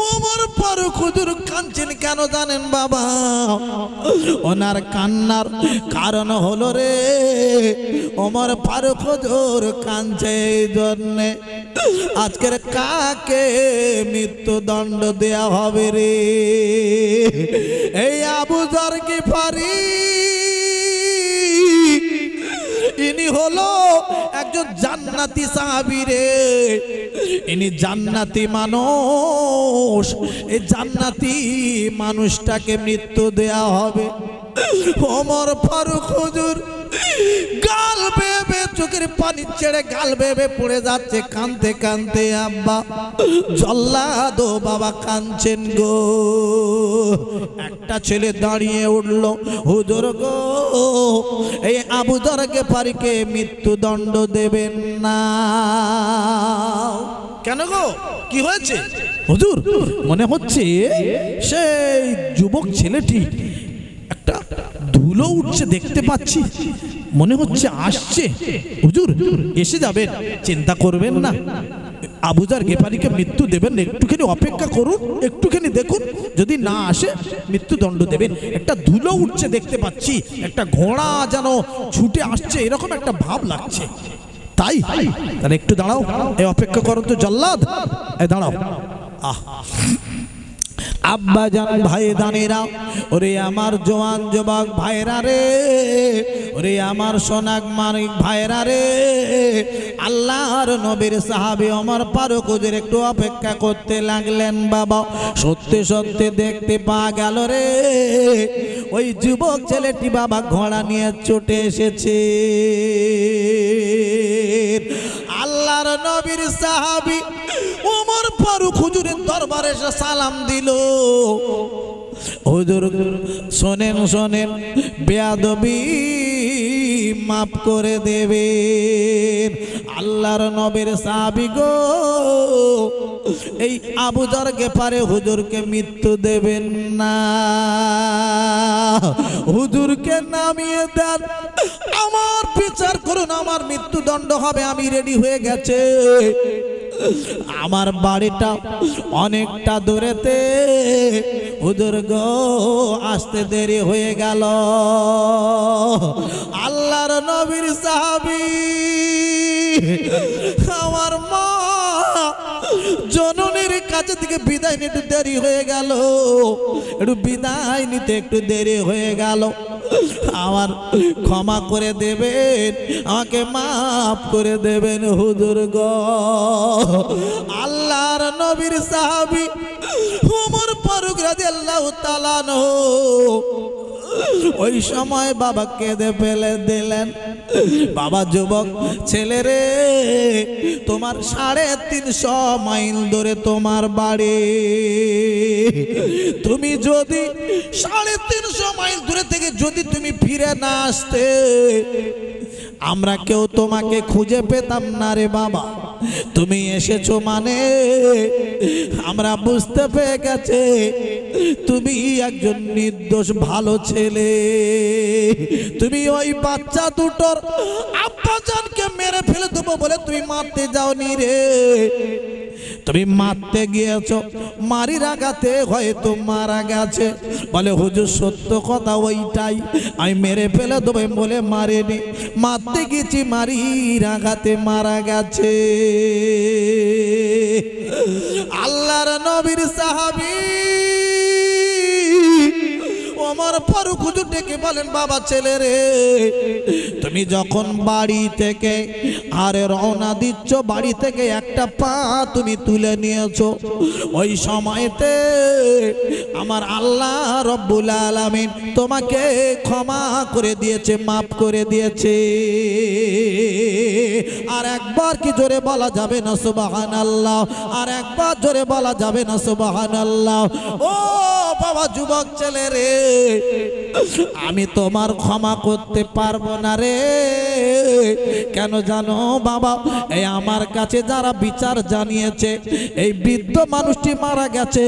ওমর ফারুক হুজুর কাঁদছেন কেন জানেন বাবা? ওনার কান্নার কারণ হলো রে, ওমর ফারুক হুজুর কাঁদছে এই জন্যে আজকের কাকে মৃত্যুদণ্ড দেয়া হবে রে? এই আবু যর গিফারি, ইনি হলো একজন জান্নাতি সাহাবী রে। ইনি জান্নাতি মানুষ। এই জান্নাতি মানুষটাকে মৃত্যু দেয়া হবে। ওমর ফারুক হুজুর গাল বেয়ে চোখের পানি ছেড়ে গাল বেয়ে পড়ে যাচ্ছে কাঁদতে কাঁদতে। আব্বা জল্লাদ বাবা কাঁদছেন গো। একটা ছেলে দাঁড়িয়ে উঠলো, হুজুর গো এই আবু যর গিফারিকে মৃত্যুদণ্ড দেবেন না। কেন গো, কি হয়েছে? হুজুর মনে হচ্ছে সেই যুবক ছেলেটি একটা ধুলো উঠছে দেখতে পাচ্ছি, মনে হচ্ছে আসছে। হুজুর এসে যাবেন, চিন্তা করবেন না, আবু যর গিফারিকে মৃত্যু দেবেন, একটুখানি অপেক্ষা করুন, একটুখানি দেখুন, যদি না আসে মৃত্যুদণ্ড দেবেন। একটা ধুলো উঠছে দেখতে পাচ্ছি, একটা ঘোড়া যেন ছুটে আসছে এরকম একটা ভাব লাগছে। তাই তাহলে একটু দাঁড়াও, এই অপেক্ষা করো তো জল্লাদ, এই দাঁড়াও। আব্বা জান ভাই দানেরা, ওরে আমার জওয়ান যুবক ভাইরা রে, ওরে আমার সোনাক মানিক ভাইরা রে, আল্লাহর নবীর সাহাবী ওমর ফারুক হুজুর একটু অপেক্ষা করতে লাগলেন বাবা। সত্যি সত্যি দেখতে পাওয়া গেল রে, ওই যুবক ছেলেটি বাবা ঘোড়া নিয়ে ছুটে এসেছে। আল্লাহর নবীর সাহাবী ওমর ফারুক হুজুরের দরবারে এসে সালাম দিল। হুজুর শোনেন শোনেন, বেয়াদবি মাফ করে দেবেন। আল্লাহর নবীর সাহাবী গো, এই আবু যর গিফারি হুজুরকে মৃত্যু দেবেন না, হুজুরকে নামিয়ে দেন, আমার বিচার করুন, আমার মৃত্যুদণ্ড হবে, আমি রেডি হয়ে গেছে। আমার বাড়িটা অনেকটা দূরেতে, হুজুর গো আসতে দেরি হয়ে গেল। আল্লাহর নবীর সাহাবী আমার মা জননীর কাছে থেকে বিদায় নিতে দেরি হয়ে গেল, একটু বিদায় নিতে একটু দেরি হয়ে গেল, আমার ক্ষমা করে দেবেন, আমাকে মাফ করে দেবেন হুজুর গো। আল্লাহর নবীর সাহাবী ওমর ফারুক রাদিয়াল্লাহু তাআলা আনহু ওই সময় বাবা কেঁদে ফেলে দিলেন। বাবা যুবক ছেলে রে, তোমার 350 মাইল দূরে তোমার বাড়ি, তুমি যদি 350 মাইল দূরে থেকে যদি তুমি ফিরে না আসতে, আমরা কেউ তোমাকে খুঁজে পেতাম না রে বাবা। তুমি এসেছো মানে আমরা বুঝতে পেরে গেছে তুমি একজন নির্দোষ ভালো ছেলে। তুমি ওই বাচ্চা দুটোর আব্বাজানকে মেরে ফেলে দেবো বলে তুমি মারতে যাওনি রে, তুমি মারতে গিয়েছো, মারির আঘাতে হয়তো মারা গেছে। বলে হুজুর সত্য কথা ওইটাই, আমি মেরে ফেলে দেবো বলে মারেনি, মারতে গেছি মারির আঘাতে মারা গেছে। আল্লাহর নবীর সাহাবী ওমর ফারুক হুজুর ডেকে বলেন, বাবা ছেলে রে, তুমি যখন বাড়ি থেকে আরে রওনা দিচ্ছ, বাড়ি থেকে একটা পা তুমি তুলে নিয়েছো, ওই সময়তে আমার আল্লাহ রব্বুল আলামিন তোমাকে ক্ষমা করে দিয়েছে, মাফ করে দিয়েছে। আর একবার কি জোরে বলা যাবে না সুবহানাল্লাহ? আর একবার জোরে বলা যাবে না সুবহানাল্লাহ? ও বাবা যুবক ছেলে রে, আমি তোমার ক্ষমা করতে পারবো না রে। কেন জানো বাবা? এই আমার কাছে যারা বিচার জানিয়েছে, এই বৃদ্ধ মানুষটি মারা গেছে,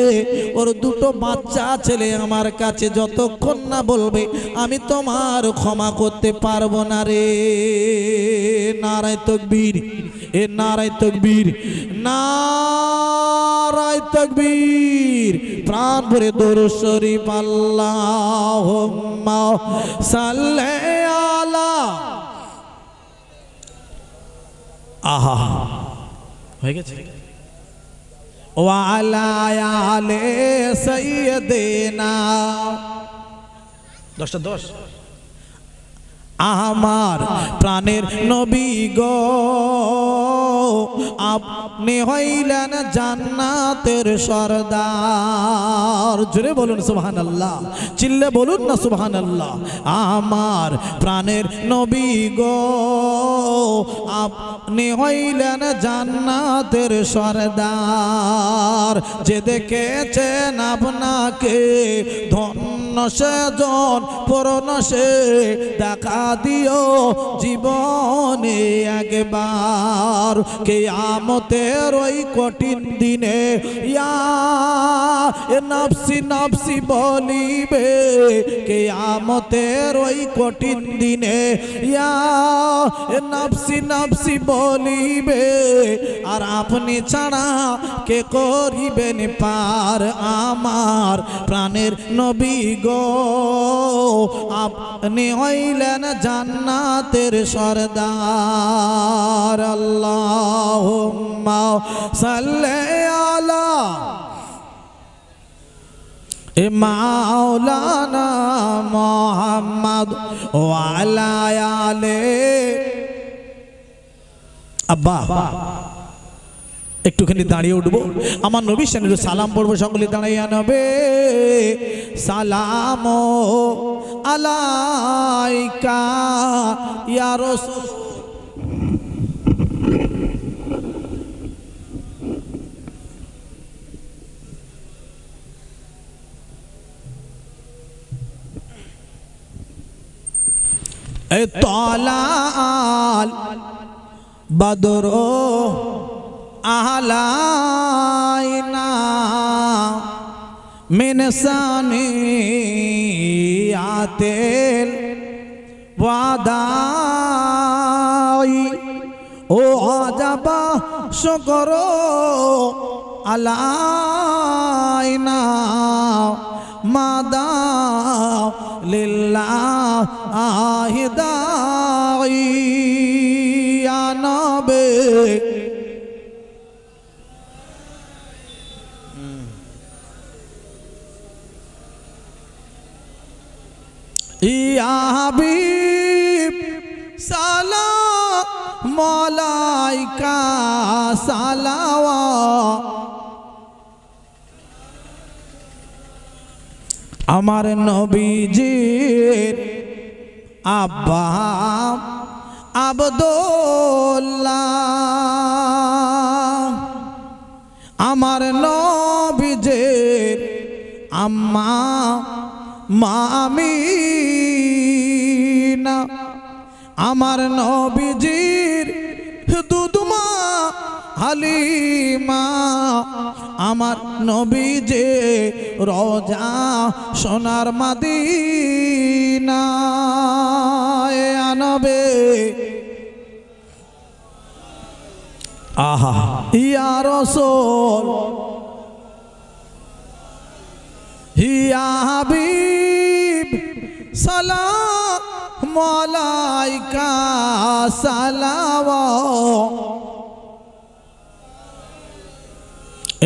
ওর দুটো বাচ্চা ছেলে আমার কাছে যতক্ষণ না বলবে আমি তোমার ক্ষমা করতে পারবো না রে। নারায়ে তাকবীর, এ নারায়ে তাকবীর, নারায়ে তাকবীর। প্রাণ ভরে দরুদ শরীফ আল্লাহুম্মা সাল্লি আলা। আহা হয়ে গেছে। ওয়া আলা আলি সাইয়্যিদিনা। 10টা 10। আমার প্রাণের নবী গো, আপনি হইলেন জান্নাতের সরদার। জোরে বলুন সুবহানাল্লাহ, চিল্লে বলুন না সুবহানাল্লাহ। আমার প্রাণের নবী গো, আপনি হইলেন জান্নাতের সরদার। যে দেখেছেন আপনাকে ধন্য সেজন পূর্ণ সে দেখা দিও জীবনে একবার। কিয়ামতের ওই কঠিন দিনে ইয়া নফসি নফসি বলিবে। কিয়ামতের ওই কঠিন দিনে ইয়া নফসি নফসি বলিবে। আর আপনি ছাড়া কে করিবেন পার? আমার প্রাণের নবী গো, আপনি হইলেন জান্নাতের সরদার। আল্লাহুম্মা সাল্লি আলা মাওলানা মুহাম্মদ ওয়া আলা আলি। আব্বা একটুখানি দাঁড়িয়ে উঠবো, আমার নবী সাল্লাল্লাহু সালাম পড়বো, সকলে দাঁড়াইয়া নবে। সালাম আলাইকা ইয়া রাসূল। তালাল বদরু আলাইনা মিন সানিয়াতিল ওয়াদাই। ও আজাবা শুকরু আলাইনা মাদা লিল্লাহ আহিদাই। ইয়া নবী ইয়া হাবিব সালাম আলাইকা সালাওয়াত। আমার নবীজির আব্বা আব্দুল্লাহ, আমার নবীজির আম্মা আমিনা, আমার নবীজির দুধমা হালিমা, আমার নবীজে রোজা সোনার মদিনা আনবে। আহা ইয়া রাসূল ইয়া হাবিব সালাম আলাইকা সালাওয়াত।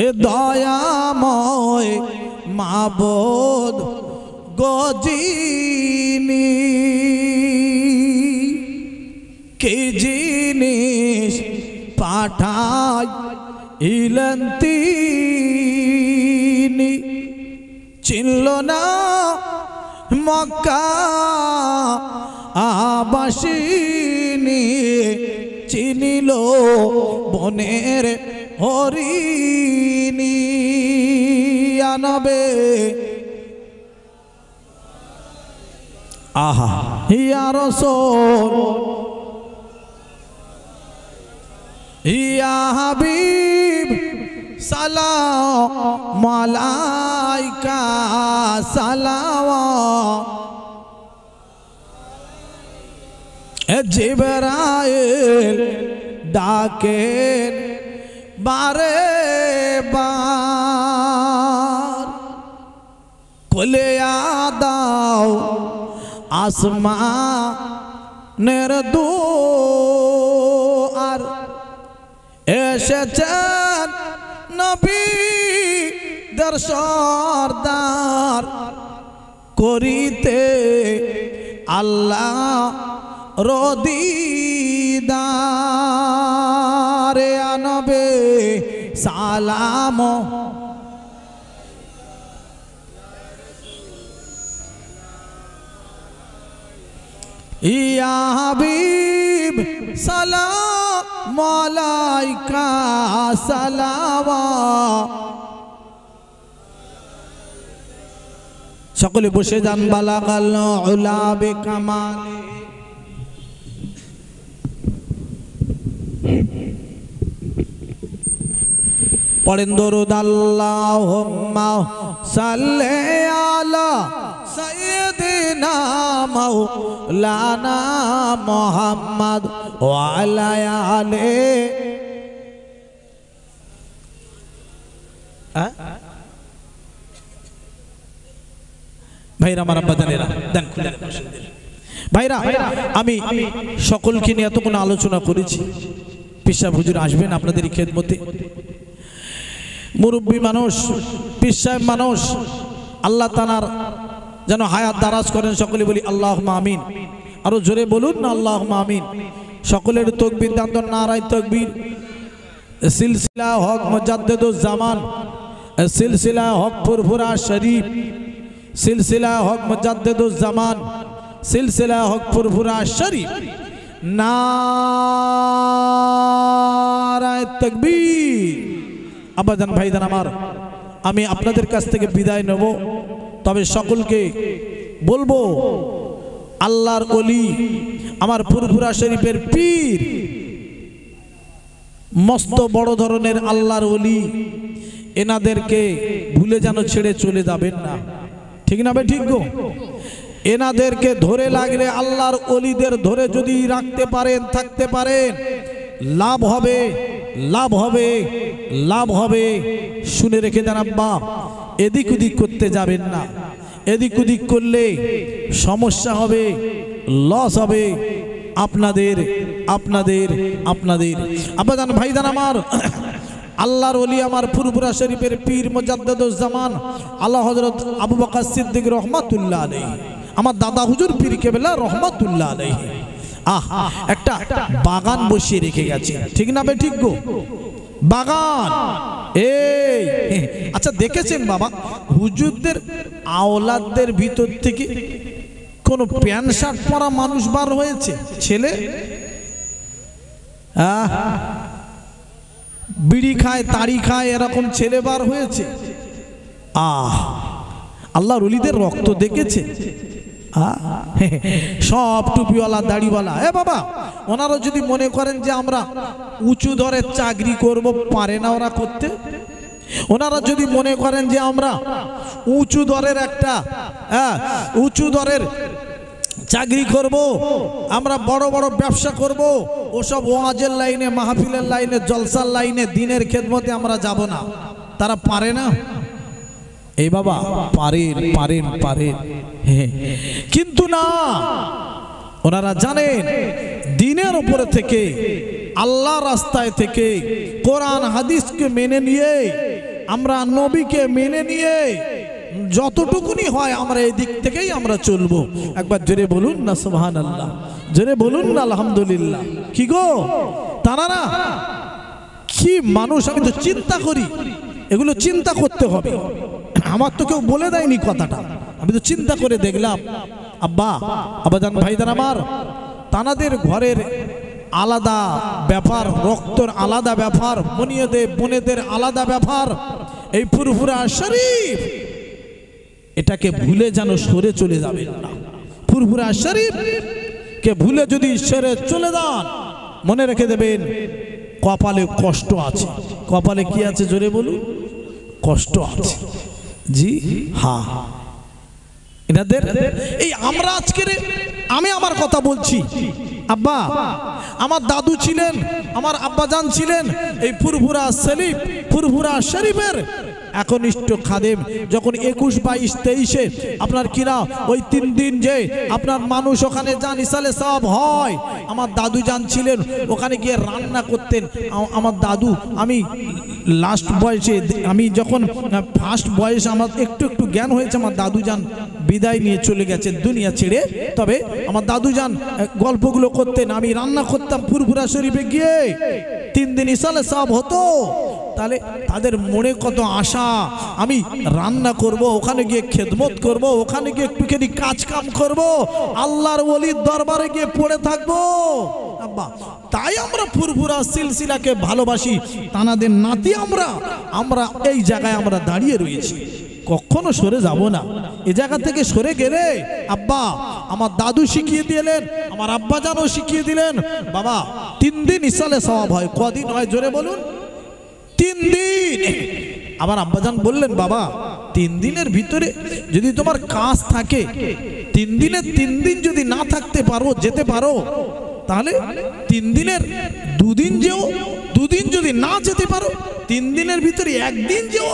এ দয়াময় মাবুদ গজিনি, কি জিনিস পাঠাইলেন তিনি, চিনল না মক্কা আবাসিনী, চিনিল বনের হরিণী আনবে আহা ইয়া রাসূল ইয়া হাবিব সালাম আলাইকা সালাওয়াত জিবরাইল ডাকেন বারে বার কোলে দাও আসমানের দুয়ার এসেছেন নবীদের সরদার করিতে আল্লাহ রদিদারে আনবে সালাম ইয়া হাবিব সালাম আলাইকা সালাওয়াত সকলে বসে যান বালাগাল উলা বিকামালে পড়েন দরুদ আল্লাহুম্মা সাল্লি আলা সাইয়্যিদিনা মাওলানা মুহাম্মদ ওয়া আলা আলিহি ভাইরা আমার আব্বাজানেরা দেন খুলে ভাইরা আমি সকলকে নিয়ে এতক্ষণ আলোচনা করেছি পীর সাহেব হুজুর আসবেন আপনাদের খেদমতে মুরব্বী মানুষ পীর সাহেব মানুষ আল্লাহ তাআলার যেন হায়াত দারাজ করেন সকলে বলি আল্লাহুম্মা আমিন আরো জোরে বলুন না আল্লাহুম্মা আমিন সকলের তাকবীর দান নারায়ে তাকবীর সিলসিলা হক মুজাদ্দিদুজ জামান সিলসিলা হক ফুরফুরা শরীফ সিলসিলা হক মুজাদ্দিদুজ জামান সিলসিলা হক ফুরফুরা শরীফ নারায়ে তাকবীর আব্বাজান ভাইজান আমার আমি আপনাদের কাছ থেকে বিদায় নেব তবে সকলকে বলবো আল্লাহর ওলি আমার ফুরফুরা শরীফের পীর মস্ত বড় ধরনের আল্লাহর ওলি এনাদেরকে ভুলে যেন ছেড়ে চলে যাবেন না ঠিক না ভাই ঠিক গো এনাদেরকে ধরে লাগলে আল্লাহর ওলিদের ধরে যদি রাখতে পারেন থাকতে পারেন লাভ হবে লাভ হবে লাভ হবে শুনে রেখে দেন আব্বা এদিক ওদিক করতে যাবেন না এদিক ওদিক করলে সমস্যা হবে লস হবে আপনাদের আপনাদের আপনাদের আব্বাজান ভাইজান আমার আল্লাহর ওলি আমার ফুরফুরা শরীফের পীর মুজাদ্দিদুজ জামান আল্লাহ হযরত আবু বকর সিদ্দিক রাহমাতুল্লাহ আলাইহি আমার দাদা হুজুর পীর কেবলা রাহমাতুল্লাহ আলাইহি একটা বাগান বসিয়ে রেখে গেছে ঠিক না ভাই ঠিক গো বাগান এই আচ্ছা দেখেছেন বাবা হুজুরদের আওলাদদের ভিতর থেকে কোন প্যান্ট শার্ট পরা মানুষ বার হয়েছে ছেলে বিড়ি খায় তাড়ি খায় এরকম ছেলে বার হয়েছে আল্লাহর ওলিদের রক্ত দেখেছে সব টুপিওয়ালা দাড়িওয়ালা বাবা ওনারা যদি মনে করেন যে আমরা উঁচু দরের চাকরি করব পারে না ওরা করতে ওনারা যদি মনে করেন যে আমরা উঁচু দরের একটা উঁচু দরের চাকরি করব আমরা বড় বড় ব্যবসা করব ওসব ওয়াজের লাইনে মাহফিলের লাইনে জলসার লাইনে দিনের খেদমতে আমরা যাব না তারা পারে না এই বাবা পারেন পারেন পারেন কিন্তু না ওনারা জানেন দিনের উপরে থেকে আল্লাহ রাস্তায় থেকে কোরআন হাদিসকে মেনে নিয়ে আমরা নবীকে মেনে নিয়ে যতটুকুনি হয় আমরা এই দিক থেকেই আমরা চলবো একবার জোরে বলুন না সুবহানাল্লাহ জোরে বলুন না আলহামদুলিল্লাহ কি গো তারা না কি মানুষ আমি তো চিন্তা করি এগুলো চিন্তা করতে হবে আমার তো কেউ বলে দেয়নি কথাটা আমি তো চিন্তা করে দেখলাম আব্বা আব্বাজান ভাইজান আমার তানাদের ঘরের আলাদা ব্যাপার, রক্তর আলাদা ব্যাপার, মনিয়দের বোনেদের আলাদা ব্যাপার। এই ফুরফুরা শরীফ এটাকে ভুলে যেন সরে চলে যাবেন না। ফুরফুরা শরীফ কে ভুলে যদি সরে চলে যান, মনে রেখে দেবেন কপালে কষ্ট আছে। কপালে কি আছে জোরে বলুন? কষ্ট আছে। জি হ্যাঁ, এনাদের এই আমরা আজকে আমি আমার কথা বলছি। আব্বা আমার দাদু ছিলেন, আমার আব্বাজান ছিলেন এই ফুরফুরা শরীফ, ফুরফুরা শরীফের একনিষ্ঠ খাদেম। যখন 21, 22, 23-এ আপনার কিনা ওই 3 দিন যে আপনার মানুষ ওখানে যান ইসালে সওয়াব হয়, আমার দাদু যান ছিলেন ওখানে গিয়ে রান্না করতেন। আমার দাদু, আমি লাস্ট বয়সে, আমি যখন ফার্স্ট বয়সে আমার একটু একটু জ্ঞান হয়েছে, আমার দাদু যান বিদায় নিয়ে চলে গেছেন দুনিয়া ছেড়ে। তবে আমার দাদু যান গল্পগুলো করতেন, আমি রান্না করতাম ফুরফুরা শরীফে গিয়ে। 3 দিন ইসালে সওয়াব হতো। তাহলে তাদের মনে কত আশা, আমি রান্না করব, ওখানে গিয়ে খেদমত করব, ওখানে গিয়ে একটুখানি কাজ কাম করব, আল্লাহর ওলির দরবারে গিয়ে পড়ে থাকবো। আব্বা তাই আমরা ফুরফুরা সিলসিলাকে ভালোবাসি, তানাদের নাতি আমরা এই জায়গায় আমরা দাঁড়িয়ে রয়েছি, কখনো সরে যাব না। এই জায়গা থেকে সরে গেলে আব্বা আমার দাদু শিখিয়ে দিলেন, আমার আব্বা জানও শিখিয়ে দিলেন, বাবা 3 দিন ইসালে সওয়াব হয়। কদিন হয় জোরে বলুন? 3 দিন। আবার আব্বাজান বললেন, বাবা 3 দিনের ভিতরে যদি তোমার কাজ থাকে, 3 দিনের 3 দিন যদি না থাকতে পারো, যেতে পারো, তাহলে 3 দিনের 2 দিন যেও, 2 দিন যদি না যেতে পারো 3 দিনের ভিতরে 1 দিন যেও,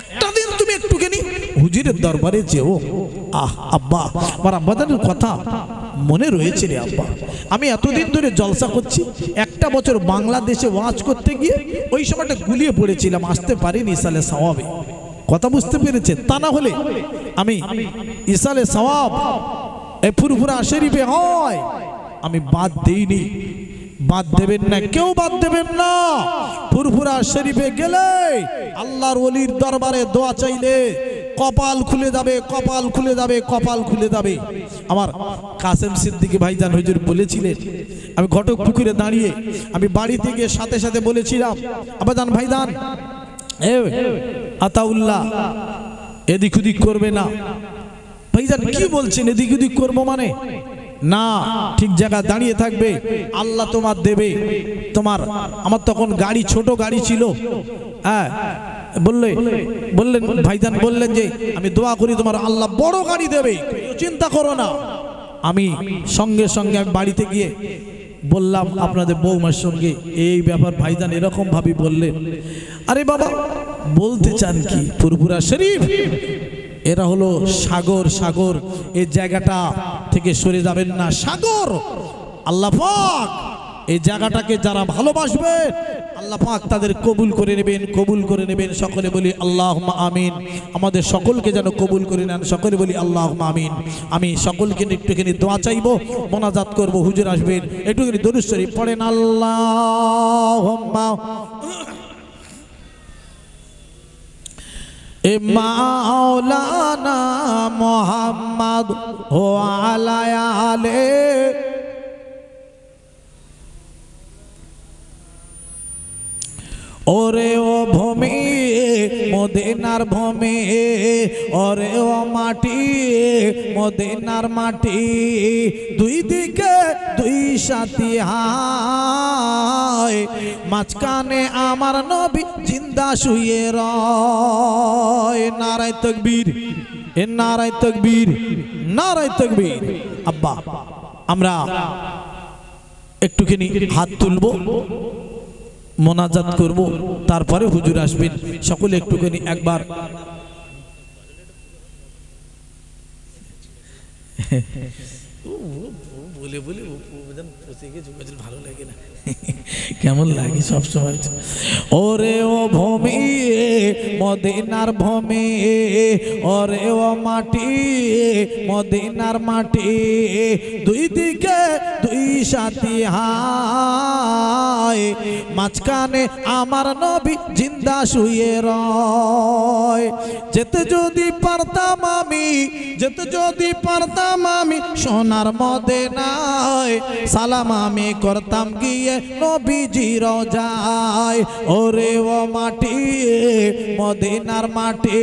একটা দিন তুমি একটুখানি হুজুরের দরবারে যেও। আব্বা আমার আব্বাজানের কথা মনে রয়েছে রে আব্বা। আমি এতদিন ধরে জলসা করছি, একটা বছর বাংলাদেশে ওয়াজ করতে গিয়ে ওই সময়টা গুলিয়ে পড়েছিলাম, আসতে পারিনি ইসালে সওয়াবে। কথা বুঝতে পেরেছে? তা না হলে আমি ইসালে সওয়াব এই ফুরফুরা শরীফে হয়, আমি বাদ দেইনি। বাদ দেবেন না, কেউ বাদ দেবেন না। ফুরফুরা শরীফে গেলে আল্লাহর ওলির দরবারে দোয়া চাইলে কপাল খুলে যাবে, কপাল খুলে যাবে, কপাল খুলে যাবে। আমার কাসেম সিদ্দিকী ভাইজান হুজুর বলেছিলেন, আমি ঘটক পুকুরে দাঁড়িয়ে আমি বাড়ি থেকে সাথে সাথে বলেছিলাম, আব্বাজান ভাইজান আতাউল্লাহ এদিক ওদিক করবে না। ভাইজান কি বলছেন এদিক ওদিক করবো মানে? না, ঠিক জায়গা দাঁড়িয়ে থাকবে, আল্লাহ তোমার দেবে। তোমার আমার তখন গাড়ি, ছোট গাড়ি ছিল। হ্যাঁ বললেন ভাইজান বললেন যে আমি দোয়া করি তোমার আল্লাহ বড় গাড়ি দেবে, চিন্তা করো না। আমি সঙ্গে সঙ্গে আমি বাড়িতে গিয়ে বললাম আপনাদের বৌমার সঙ্গে এই ব্যাপার, ভাইজান এরকম ভাবে বললেন। আরে বাবা বলতে চান কি? ফুরফুরা শরীফ এরা হলো সাগর, সাগর এই জায়গাটা থেকে সরে যাবেন না। সাগর আল্লাহ পাক এই জায়গাটাকে যারা ভালোবাসবে আল্লাহ পাক তাদের কবুল করে নেবেন, কবুল করে নেবেন। সকলে বলি আল্লাহুম্মা আমিন। আমাদের সকলকে যেন কবুল করে নেন, সকলে বলি আল্লাহুম্মা আমিন। আমি সকলকে একটুখানি দোয়া চাইবো, মোনাজাত করব, হুজুর আসবেন, একটুখানি দরুদ শরীফ পড়েন। আল্লাহুম্মা মাওলানা মুহাম্মদ ওয়া আলা আলে ওরে ও ভূমি মদিনার ভূমি, ওরে ও মাটি মদিনার মাটি, দুই দিকে দুই সাথী হায়, মাঝখানে আমার নবী জিন্দা শুয়ে রয়। নারায়ে তাকবীর, এ নারায়ে তাকবীর, নারায়ে তাকবীর। আব্বা আমরা একটুখানি হাত তুলবো, মোনাজাত করব, তারপরে হুজুর আসবেন। সকলে একটুখানি একবার বলে বলে ভালো লাগে না, কেমন লাগে সব সময়। ওরে ও ভূমি মদিনার ভূমি, ওরে ও মাটি মদিনার মাটি, দুই দিকে দুই সাথী হায়, মাঝখানে আমার নবী জিন্দা শুয়ে রয়। যেতে যদি পারতাম আমি, যেতে যদি পারতাম আমি সোনার সোনার মদিনায় সালাম আমি করতাম গিয়ে নবীজির রওজায় ওরে ও মাটি মদিনার মাটি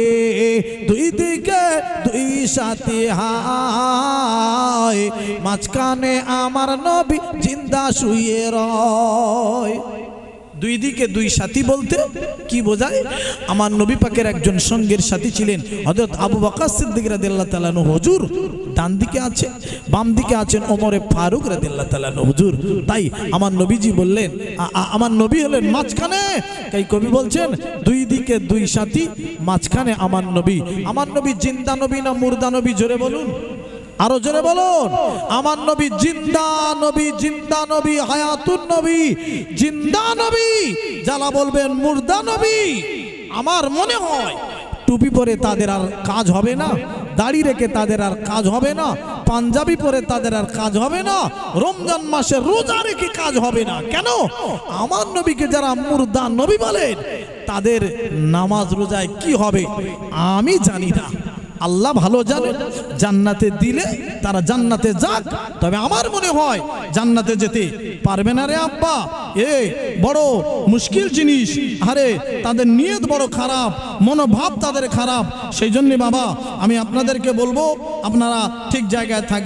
দুই দিকে দুই সাথী হায় মাঝখানে আমার নবী জিন্দা শুয়ে রয় দুই দিকে দুই সাথী বলতে কি বোঝায় আমার নবী পাকের একজন সঙ্গের সাথী ছিলেন হযরত আবু বকর সিদ্দিক রাদিয়াল্লাহু তাআলা আনহু হুজুর ডান দিকে আছে বাম দিকে আছেন ওমরে ফারুক রাদিয়াল্লাহু তাআলা আনহু হুজুর তাই আমার নবীজি বললেন আমার নবী হলেন মাঝখানে এই কবি বলছেন দুই দিকে দুই সাথী মাঝখানে আমার নবী জিন্দা নবী না মুর্দা নবী জোরে বলুন আরো জোরে বলুন আমার নবী জিন্দা নবী হায়াতুন নবী জিন্দা নবী যারা বলবেন মুর্দা নবী আমার মনে হয় টুপি পরে তাদের আর কাজ হবে না দাড়ি রেখে তাদের আর কাজ হবে না পাঞ্জাবি পরে তাদের আর কাজ হবে না রমজান মাসে রোজা রেখে কাজ হবে না কেন আমার নবীকে যারা মুর্দা নবী বলেন তাদের নামাজ রোজায় কি হবে আমি জানি না আল্লাহ ভালো জানে জান্নাতে দিলে তারা জান্নাতে যাক তবে আমার মনে হয় জান্নাতে যেতে পারবে না রে আব্বা বড় মুশকিল জিনিস আরে তাদের নিয়ত বড় খারাপ মনোভাব তাদের খারাপ সেই জন্য বাবা আমি আপনাদেরকে বলবো আপনারা ঠিক জায়গায় থাকবেন